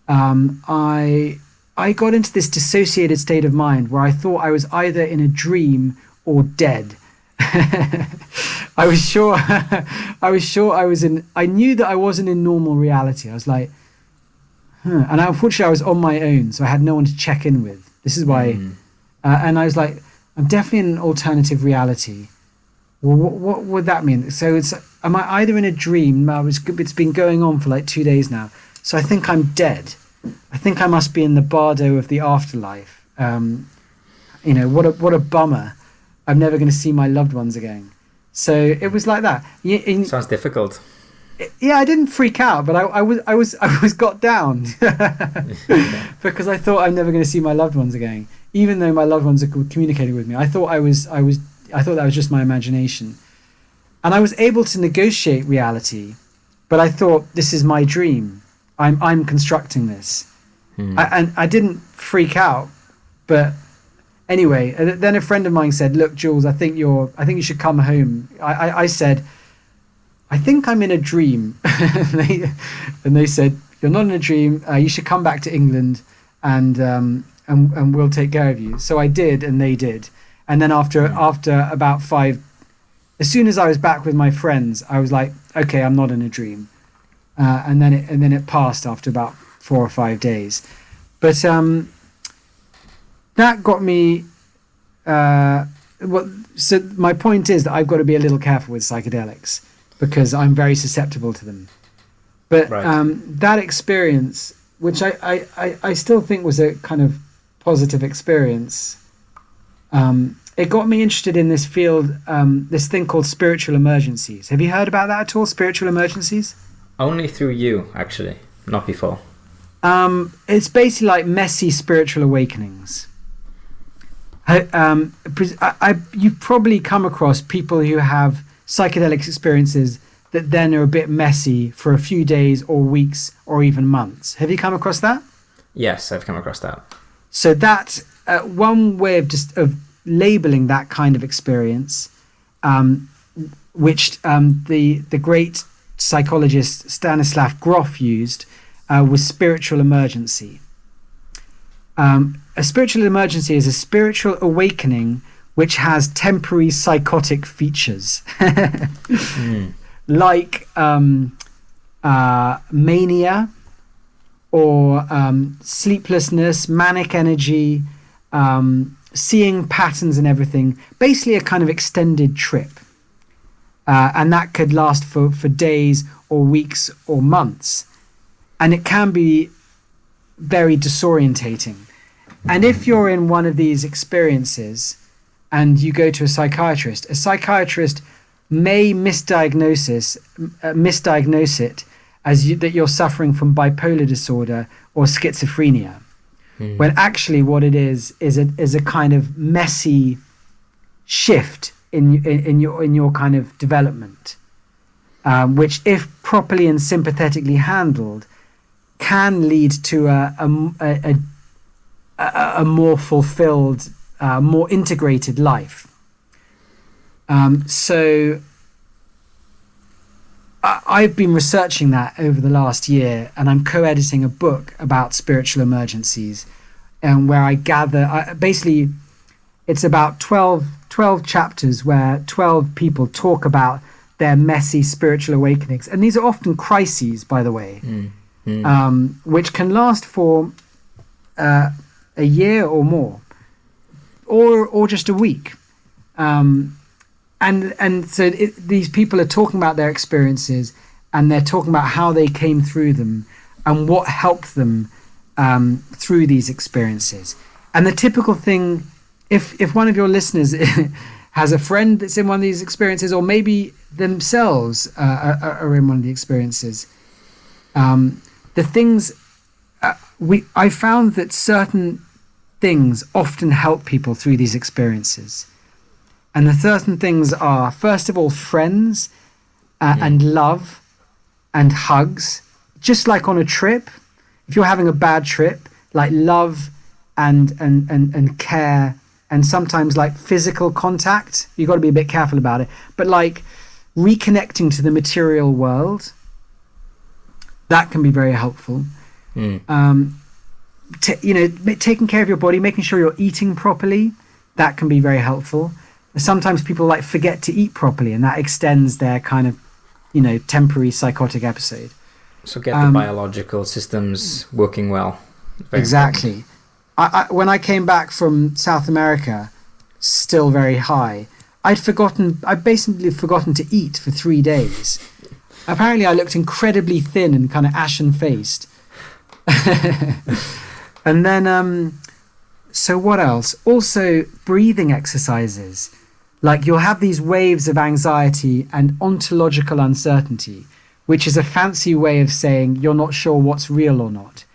I got into this dissociated state of mind where I thought I was either in a dream or dead. I was sure I was in. I knew that I wasn't in normal reality. I was like, and unfortunately I was on my own, so I had no one to check in with. This is why, and I was like, I'm definitely in an alternative reality. Well, what would that mean? So am I either in a dream? It's been going on for like 2 days now. So I think I'm dead. I think I must be in the bardo of the afterlife. You know, what a bummer. I'm never going to see my loved ones again. So it was like that. Sounds difficult. Yeah, I didn't freak out, but I was got down because I thought I'm never going to see my loved ones again, even though my loved ones are communicating with me. I thought that was just my imagination, and I was able to negotiate reality, but I thought, this is my dream. I'm constructing this, and I didn't freak out. But anyway, then a friend of mine said, "Look, Jules, I think you should come home." I said, I think I'm in a dream. and they said, "You're not in a dream. You should come back to England, and we'll take care of you." So I did, and they did. And then after about 5, as soon as I was back with my friends, I was like, "Okay, I'm not in a dream." And then it passed after about 4 or 5 days. But that got me. So my point is that I've got to be a little careful with psychedelics, because I'm very susceptible to them. But that experience, which I still think was a kind of positive experience, it got me interested in this field, this thing called spiritual emergencies. Have you heard about that at all, spiritual emergencies? Only through you, actually, not before. It's basically like messy spiritual awakenings. You've probably come across people who have psychedelic experiences that then are a bit messy for a few days or weeks or even months. Have you come across that? Yes, I've come across that. So that one way of labeling that kind of experience, which the great psychologist Stanislav Grof used, was spiritual emergency. A spiritual emergency is a spiritual awakening which has temporary psychotic features, like mania or sleeplessness, manic energy, seeing patterns and everything. Basically a kind of extended trip. And that could last for days or weeks or months. And it can be very disorientating. And if you're in one of these experiences and you go to a psychiatrist may misdiagnose it as that you're suffering from bipolar disorder or schizophrenia, when actually what it is a kind of messy shift in your kind of development, which, if properly and sympathetically handled, can lead to a more fulfilled, more integrated life. So I've been researching that over the last year, and I'm co-editing a book about spiritual emergencies, and where I gather, basically it's about 12 chapters where 12 people talk about their messy spiritual awakenings. And these are often crises, by the way, which can last for a year or more, or just a week. And so these people are talking about their experiences, and they're talking about how they came through them and what helped them through these experiences. And the typical thing, if one of your listeners has a friend that's in one of these experiences, or maybe themselves are in one of the experiences, the things I found that certain things often help people through these experiences. And the certain things are, first of all, friends and love and hugs. Just like on a trip, if you're having a bad trip, like love and care, and sometimes like physical contact, you've got to be a bit careful about it, but like reconnecting to the material world, that can be very helpful. Taking care of your body, making sure you're eating properly, that can be very helpful. Sometimes people like forget to eat properly, and that extends their kind of, temporary psychotic episode. So get the biological systems working well. Exactly. When I came back from South America, still very high, I'd basically forgotten to eat for 3 days. Apparently I looked incredibly thin and kind of ashen-faced. And then, so what else? Also, breathing exercises. Like, you'll have these waves of anxiety and ontological uncertainty, which is a fancy way of saying you're not sure what's real or not.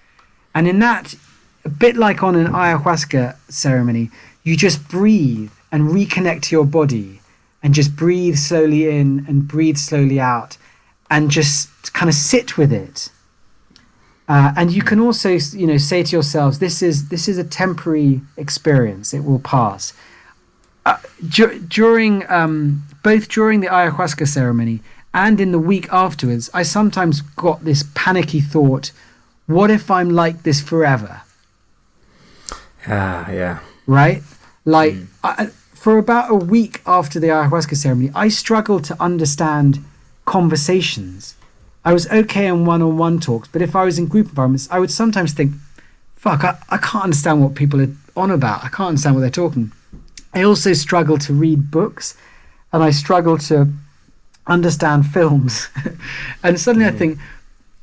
And in that, a bit like on an ayahuasca ceremony, you just breathe and reconnect to your body, and just breathe slowly in and breathe slowly out, and just kind of sit with it. And you can also, say to yourselves, this is a temporary experience. It will pass. During both during the ayahuasca ceremony and in the week afterwards, I sometimes got this panicky thought: what if I'm like this forever? Yeah. Right? Like, for about a week after the ayahuasca ceremony, I struggled to understand conversations. I was okay in one-on-one talks, but if I was in group environments, I would sometimes think, fuck, I can't understand what people are on about. I can't understand what they're talking. I also struggle to read books, and I struggle to understand films. And suddenly I think,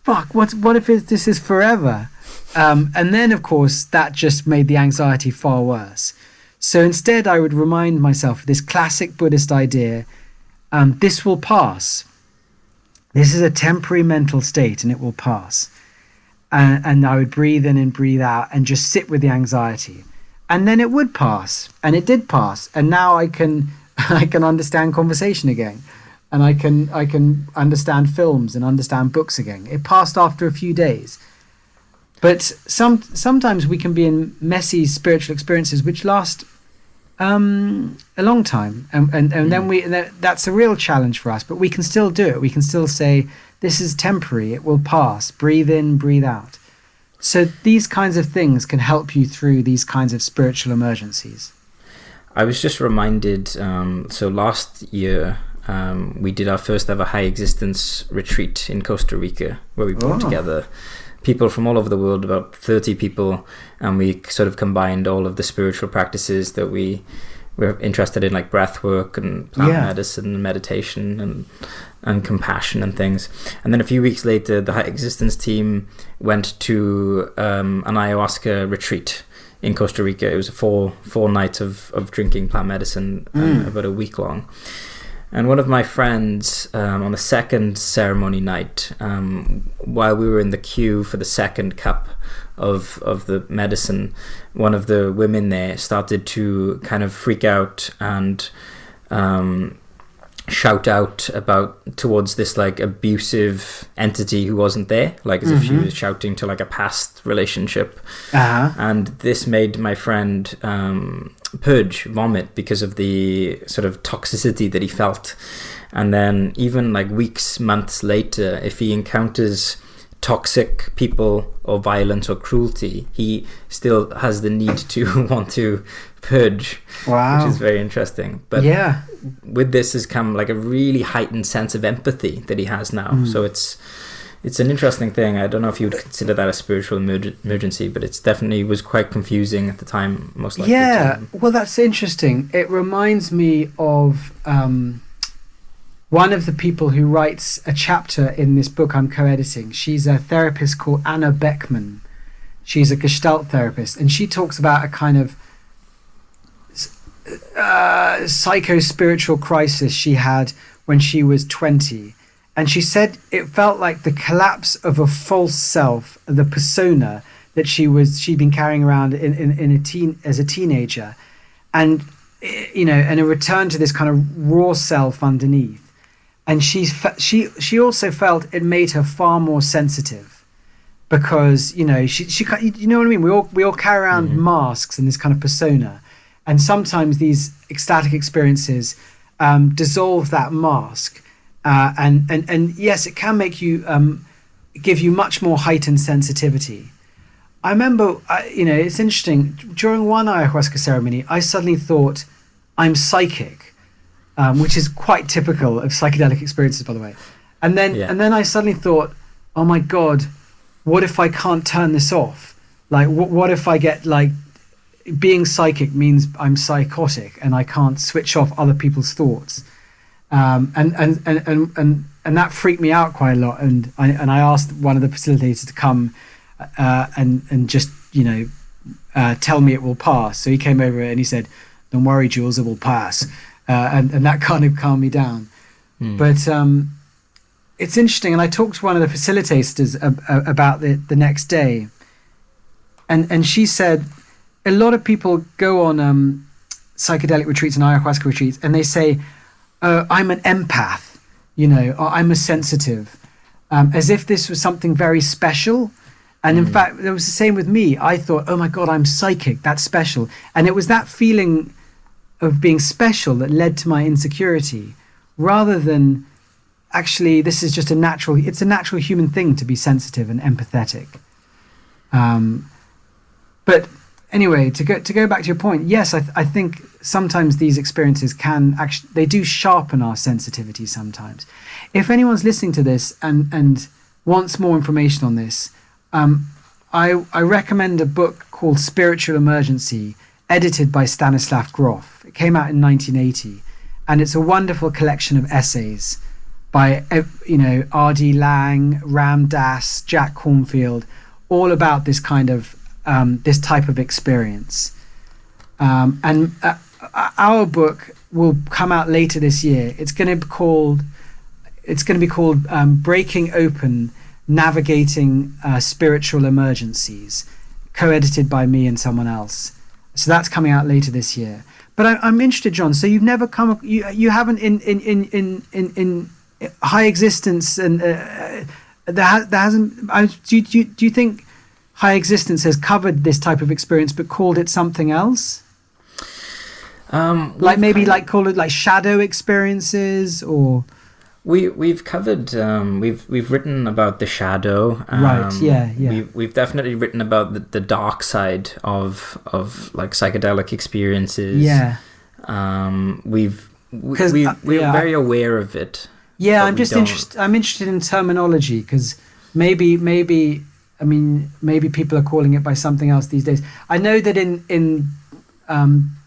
fuck, what if this is forever? And then, of course, that just made the anxiety far worse. So instead, I would remind myself of this classic Buddhist idea, this will pass. This is a temporary mental state, and it will pass. And I would breathe in and breathe out and just sit with the anxiety. And then it would pass, and it did pass. And now I can understand conversation again, and I can understand films and understand books again. It passed after a few days. But sometimes we can be in messy spiritual experiences which last a long time, and then that's a real challenge for us. But we can still do it. We can still say, this is temporary, it will pass. Breathe in, breathe out. So these kinds of things can help you through these kinds of spiritual emergencies. I was just reminded, so last year we did our first ever high existence retreat in Costa Rica, where we brought together people from all over the world, about 30 people, and we sort of combined all of the spiritual practices that we were interested in, like breath work and plant medicine and meditation and compassion and things. And then a few weeks later, the high existence team went to an ayahuasca retreat in Costa Rica. It was a four nights of drinking plant medicine, about a week long. And one of my friends, on the second ceremony night, while we were in the queue for the second cup of the medicine, one of the women there started to kind of freak out and shout out towards this like abusive entity who wasn't there, like as if she was shouting to like a past relationship. And this made my friend vomit because of the sort of toxicity that he felt. And then even like weeks, months later, if he encounters toxic people or violence or cruelty, he still has the need to want to purge. Wow. Which is very interesting. But with this has come like a really heightened sense of empathy that he has now. So it's an interesting thing. I don't know if you would consider that a spiritual emergency, but it's definitely was quite confusing at the time, most likely. Yeah, well, that's interesting. It reminds me of one of the people who writes a chapter in this book I'm co-editing. She's a therapist called Anna Beckman. She's a Gestalt therapist, and she talks about a kind of psycho-spiritual crisis she had when she was 20. And she said it felt like the collapse of a false self, the persona that she'd been carrying around as a teenager, and and a return to this kind of raw self underneath. And she also felt it made her far more sensitive, because she you know what I mean. We all carry around masks and this kind of persona, and sometimes these ecstatic experiences dissolve that mask. And yes, it can make you give you much more heightened sensitivity. I remember, it's interesting. During one ayahuasca ceremony, I suddenly thought, I'm psychic, which is quite typical of psychedelic experiences, by the way. And then I suddenly thought, oh my God, what if I can't turn this off? Like, what if I get like, being psychic means I'm psychotic and I can't switch off other people's thoughts. And that freaked me out quite a lot, and I asked one of the facilitators to come and just tell me it will pass. So he came over and he said, "Don't worry, Jules, it will pass," and that kind of calmed me down. But it's interesting, and I talked to one of the facilitators about the next day, and she said a lot of people go on psychedelic retreats and ayahuasca retreats, and they say, I'm an empath, or I'm a sensitive, as if this was something very special. And in fact, it was the same with me. I thought, oh my God, I'm psychic, that's special. And it was that feeling of being special that led to my insecurity, rather than actually, this is just it's a natural human thing to be sensitive and empathetic. But anyway, to go back to your point, yes, I think sometimes these experiences they do sharpen our sensitivity sometimes. If anyone's listening to this and wants more information on this, I recommend a book called Spiritual Emergency, edited by Stanislav Grof. It came out in 1980, and it's a wonderful collection of essays by R.D. Laing, Ram Dass, Jack Cornfield, all about this kind of this type of experience. And our book will come out later this year. It's going to be called Breaking Open: Navigating Spiritual Emergencies, co-edited by me and someone else. So that's coming out later this year. But I'm interested, John. So you've never you haven't in high existence, and there hasn't. Do you think high existence has covered this type of experience but called it something else? Like call it like shadow experiences, or we've covered we've written about the shadow. Right. Yeah. We've definitely written about the dark side of like psychedelic experiences. Yeah. We're very aware of it. Yeah, I'm interested in terminology, because maybe people are calling it by something else these days. I know that in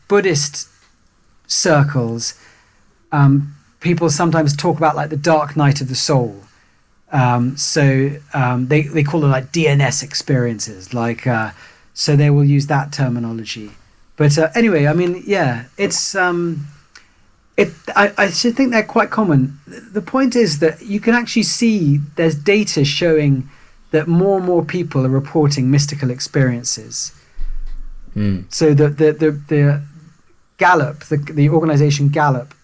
Buddhist circles, people sometimes talk about like the dark night of the soul. They call it like DNS experiences, like so they will use that terminology. But anyway, I mean, yeah, it's I should think they're quite common. The point is that you can actually see there's data showing that more and more people are reporting mystical experiences. So the Gallup, the organization Gallup,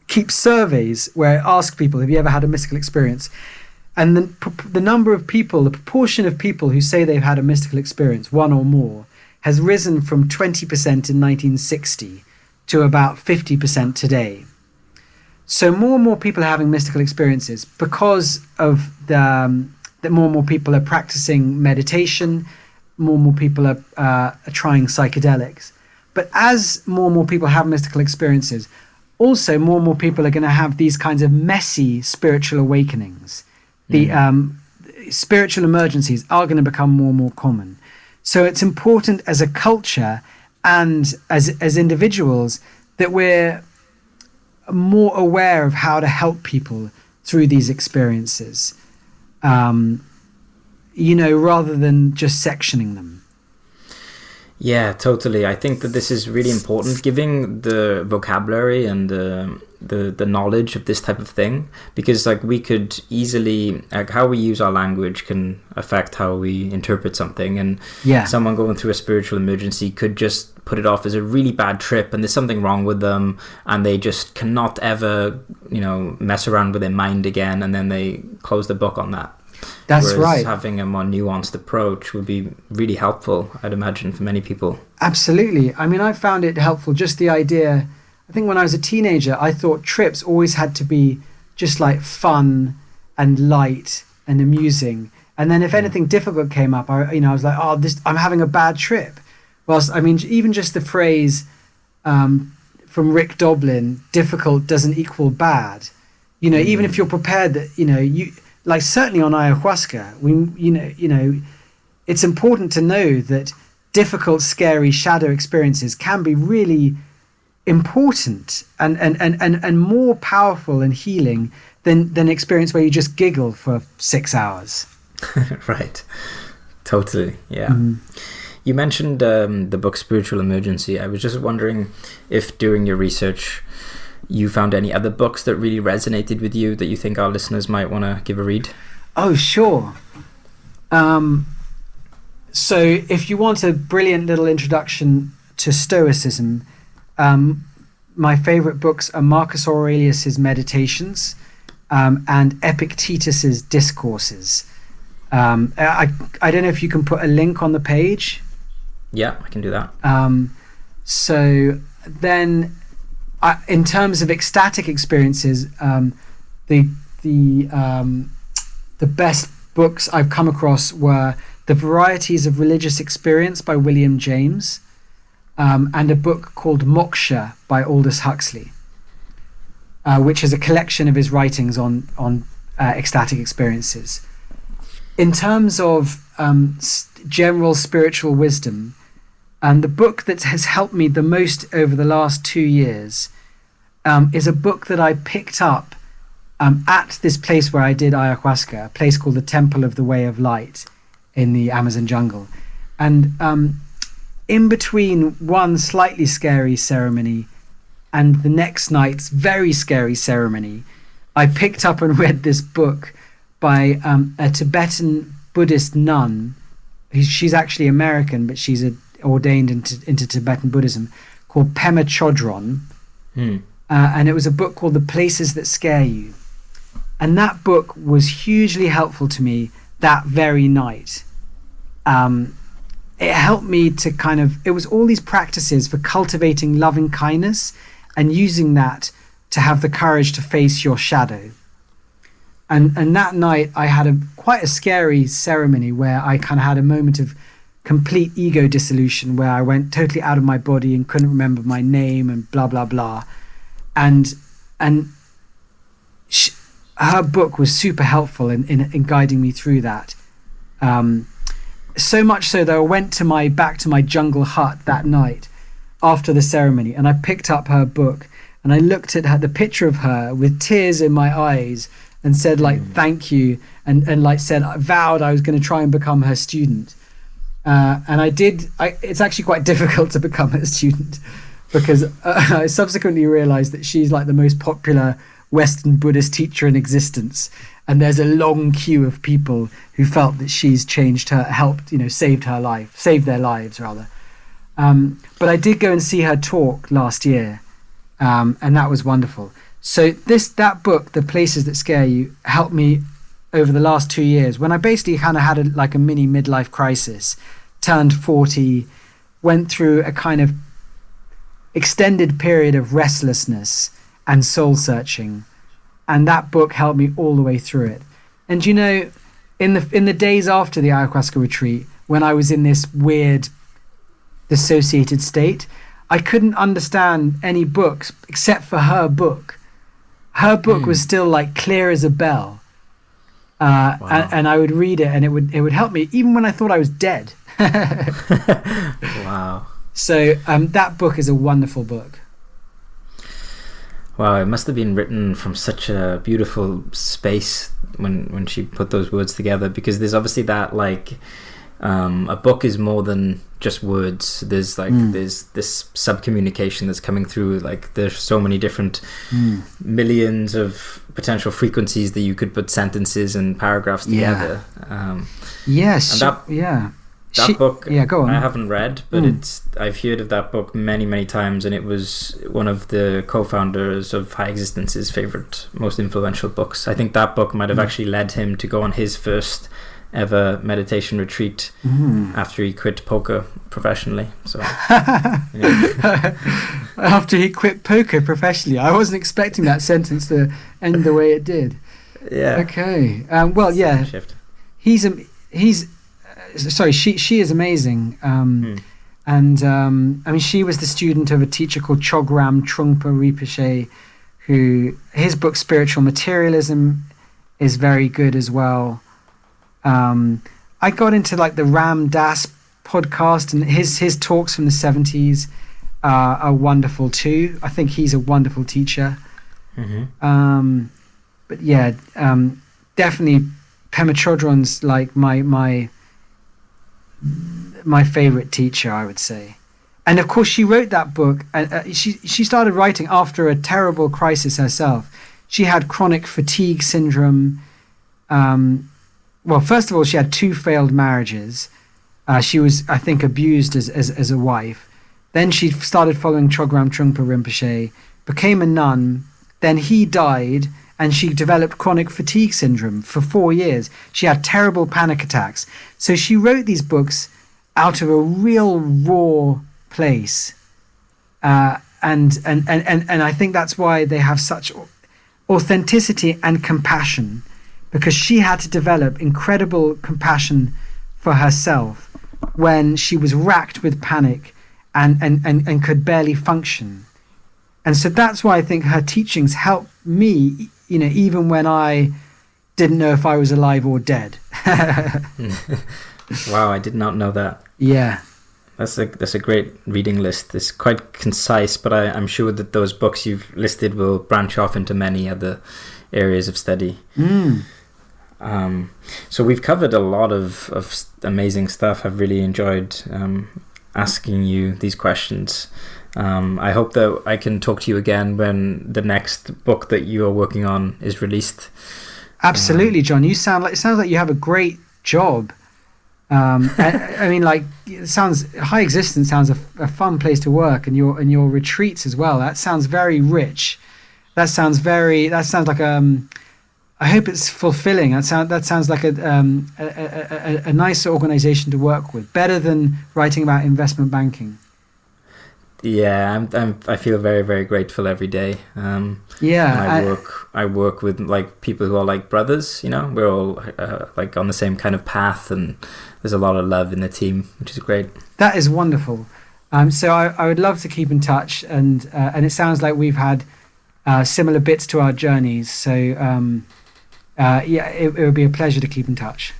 keeps surveys where it asks people, have you ever had a mystical experience? And the number of people, the proportion of people who say they've had a mystical experience, one or more, has risen from 20% in 1960 to about 50% today. So more and more people are having mystical experiences because of that more and more people are practicing meditation, more and more people are trying psychedelics. But as more and more people have mystical experiences, also more and more people are going to have these kinds of messy spiritual awakenings. The spiritual emergencies are going to become more and more common. So it's important as a culture and as individuals that we're more aware of how to help people through these experiences, rather than just sectioning them. Yeah, totally. I think that this is really important, giving the vocabulary and the knowledge of this type of thing, because like we could easily, like how we use our language can affect how we interpret something, and someone going through a spiritual emergency could just put it off as a really bad trip and there's something wrong with them and they just cannot ever mess around with their mind again, and then they close the book on that. That's Whereas right. Having a more nuanced approach would be really helpful, I'd imagine, for many people. Absolutely. I mean, I found it helpful, just the idea. I think when I was a teenager, I thought trips always had to be just like fun and light and amusing. And then if anything difficult came up, I was like, I'm having a bad trip. Whilst, I mean, even just the phrase from Rick Doblin, difficult doesn't equal bad. Even if you're prepared that, you... Like certainly on ayahuasca, it's important to know that difficult, scary shadow experiences can be really important and more powerful and healing than an experience where you just giggle for 6 hours. Right. Totally. Yeah. You mentioned the book Spiritual Emergency. I was just wondering if during your research you found any other books that really resonated with you that you think our listeners might want to give a read? Oh, sure. So if you want a brilliant little introduction to Stoicism, my favorite books are Marcus Aurelius's Meditations and Epictetus's Discourses. I don't know if you can put a link on the page. Yeah, I can do that. So then... in terms of ecstatic experiences, the best books I've come across were The Varieties of Religious Experience by William James, and a book called Moksha by Aldous Huxley, which is a collection of his writings on ecstatic experiences. In terms of general spiritual wisdom, and the book that has helped me the most over the last 2 years is a book that I picked up at this place where I did ayahuasca, a place called the Temple of the Way of Light in the Amazon jungle. And in between one slightly scary ceremony and the next night's very scary ceremony, I picked up and read this book by a Tibetan Buddhist nun. She's actually American, but she's ordained into Tibetan Buddhism, called Pema Chodron. And it was a book called The Places That Scare You. And that book was hugely helpful to me that very night. it helped me to it was all these practices for cultivating loving kindness and using that to have the courage to face your shadow. And that night I had quite a scary ceremony where I kind of had a moment of complete ego dissolution, where I went totally out of my body and couldn't remember my name and blah, blah, blah. And her book was super helpful in guiding me through that. So much so that I went back to my jungle hut that night after the ceremony, and I picked up her book and I looked at the picture of her with tears in my eyes and said thank you, and I vowed I was going to try and become her student. And I did. It's actually quite difficult to become a student because I subsequently realized that she's like the most popular Western Buddhist teacher in existence, and there's a long queue of people who felt that she's saved their lives rather. But I did go and see her talk last year, and that was wonderful. So that book, The Places That Scare You, helped me over the last 2 years when I basically kind of had a mini midlife crisis, turned 40, went through a kind of extended period of restlessness and soul searching, and that book helped me all the way through it. And in the days after the ayahuasca retreat, when I was in this weird dissociated state, I couldn't understand any books except for her book. Her book was still clear as a bell. Wow. And I would read it, and it would help me even when I thought I was dead. Wow. So that book is a wonderful book. Wow, it must have been written from such a beautiful space when she put those words together, because there's obviously that a book is more than just words. There's there's this sub-communication that's coming through. There's so many different millions of potential frequencies that you could put sentences and paragraphs together. Yes. That book, go on. I haven't read, but I've heard of that book many, many times, and it was one of the co-founders of High Existence's favorite, most influential books. I think that book might have actually led him to go on his first ever meditation retreat after he quit poker professionally. So after he quit poker professionally, I wasn't expecting that sentence to end the way it did. Yeah. Okay. Well, yeah. Shift. She is amazing. And I mean, she was the student of a teacher called Chogyam Trungpa Rinpoche, who his book Spiritual Materialism is very good as well. I got into the Ram Dass podcast, and his talks from the 70s are wonderful too. I think he's a wonderful teacher. But yeah, definitely Pema Chodron's my favorite teacher, I would say. And of course she wrote that book, and she started writing after a terrible crisis herself. She had chronic fatigue syndrome. Well, first of all, she had 2 failed marriages. She was, I think, abused as a wife. Then she started following Chogyam Trungpa Rinpoche, became a nun. Then he died, and she developed chronic fatigue syndrome for 4 years. She had terrible panic attacks. So she wrote these books out of a real raw place. And I think that's why they have such authenticity and compassion, because she had to develop incredible compassion for herself when she was racked with panic and could barely function. And so that's why I think her teachings helped me, even when I didn't know if I was alive or dead. Wow, I did not know that. Yeah. That's a great reading list. It's quite concise, but I'm sure that those books you've listed will branch off into many other areas of study. So we've covered a lot of amazing stuff. I've really enjoyed asking you these questions. I hope that I can talk to you again when the next book that you are working on is released. Absolutely, John. It sounds like you have a great job. I mean, High Existence sounds a fun place to work, and your retreats as well. That sounds very rich. That sounds like I hope it's fulfilling. That sounds like a nice organization to work with, better than writing about investment banking. Yeah, I feel very, very grateful every day. And Yeah, I work with like people who are like brothers. We're all like on the same kind of path, and there's a lot of love in the team, which is great. that is wonderful. So I would love to keep in touch, and it sounds like we've had similar bits to our journeys. So yeah, it would be a pleasure to keep in touch.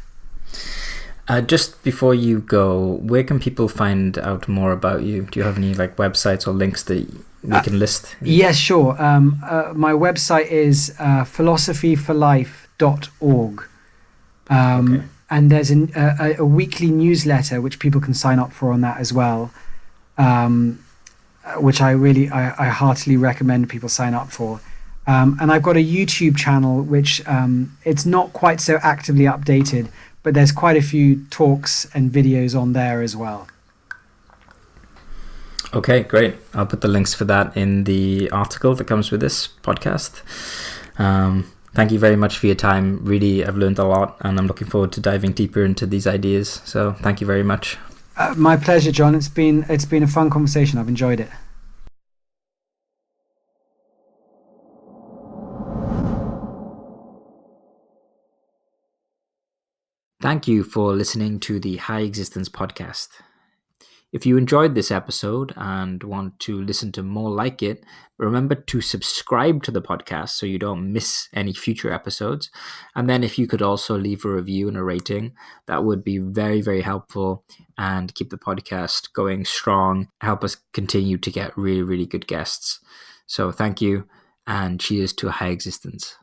Just before you go, where can people find out more about you? Do you have any like websites or links that we can list? Yes, sure. My website is philosophyforlife.org. Okay. And there's a weekly newsletter which people can sign up for on that as well, which I heartily recommend people sign up for. And I've got a YouTube channel which it's not quite so actively updated, but there's quite a few talks and videos on there as well. Okay, great. I'll put the links for that in the article that comes with this podcast. Thank you very much for your time. Really, I've learned a lot, and I'm looking forward to diving deeper into these ideas. So thank you very much. My pleasure, John. It's been a fun conversation. I've enjoyed it. Thank you for listening to the High Existence podcast. If you enjoyed this episode and want to listen to more like it, remember to subscribe to the podcast so you don't miss any future episodes. And then if you could also leave a review and a rating, that would be very, very helpful and keep the podcast going strong, help us continue to get really, really good guests. So thank you, and cheers to a high existence.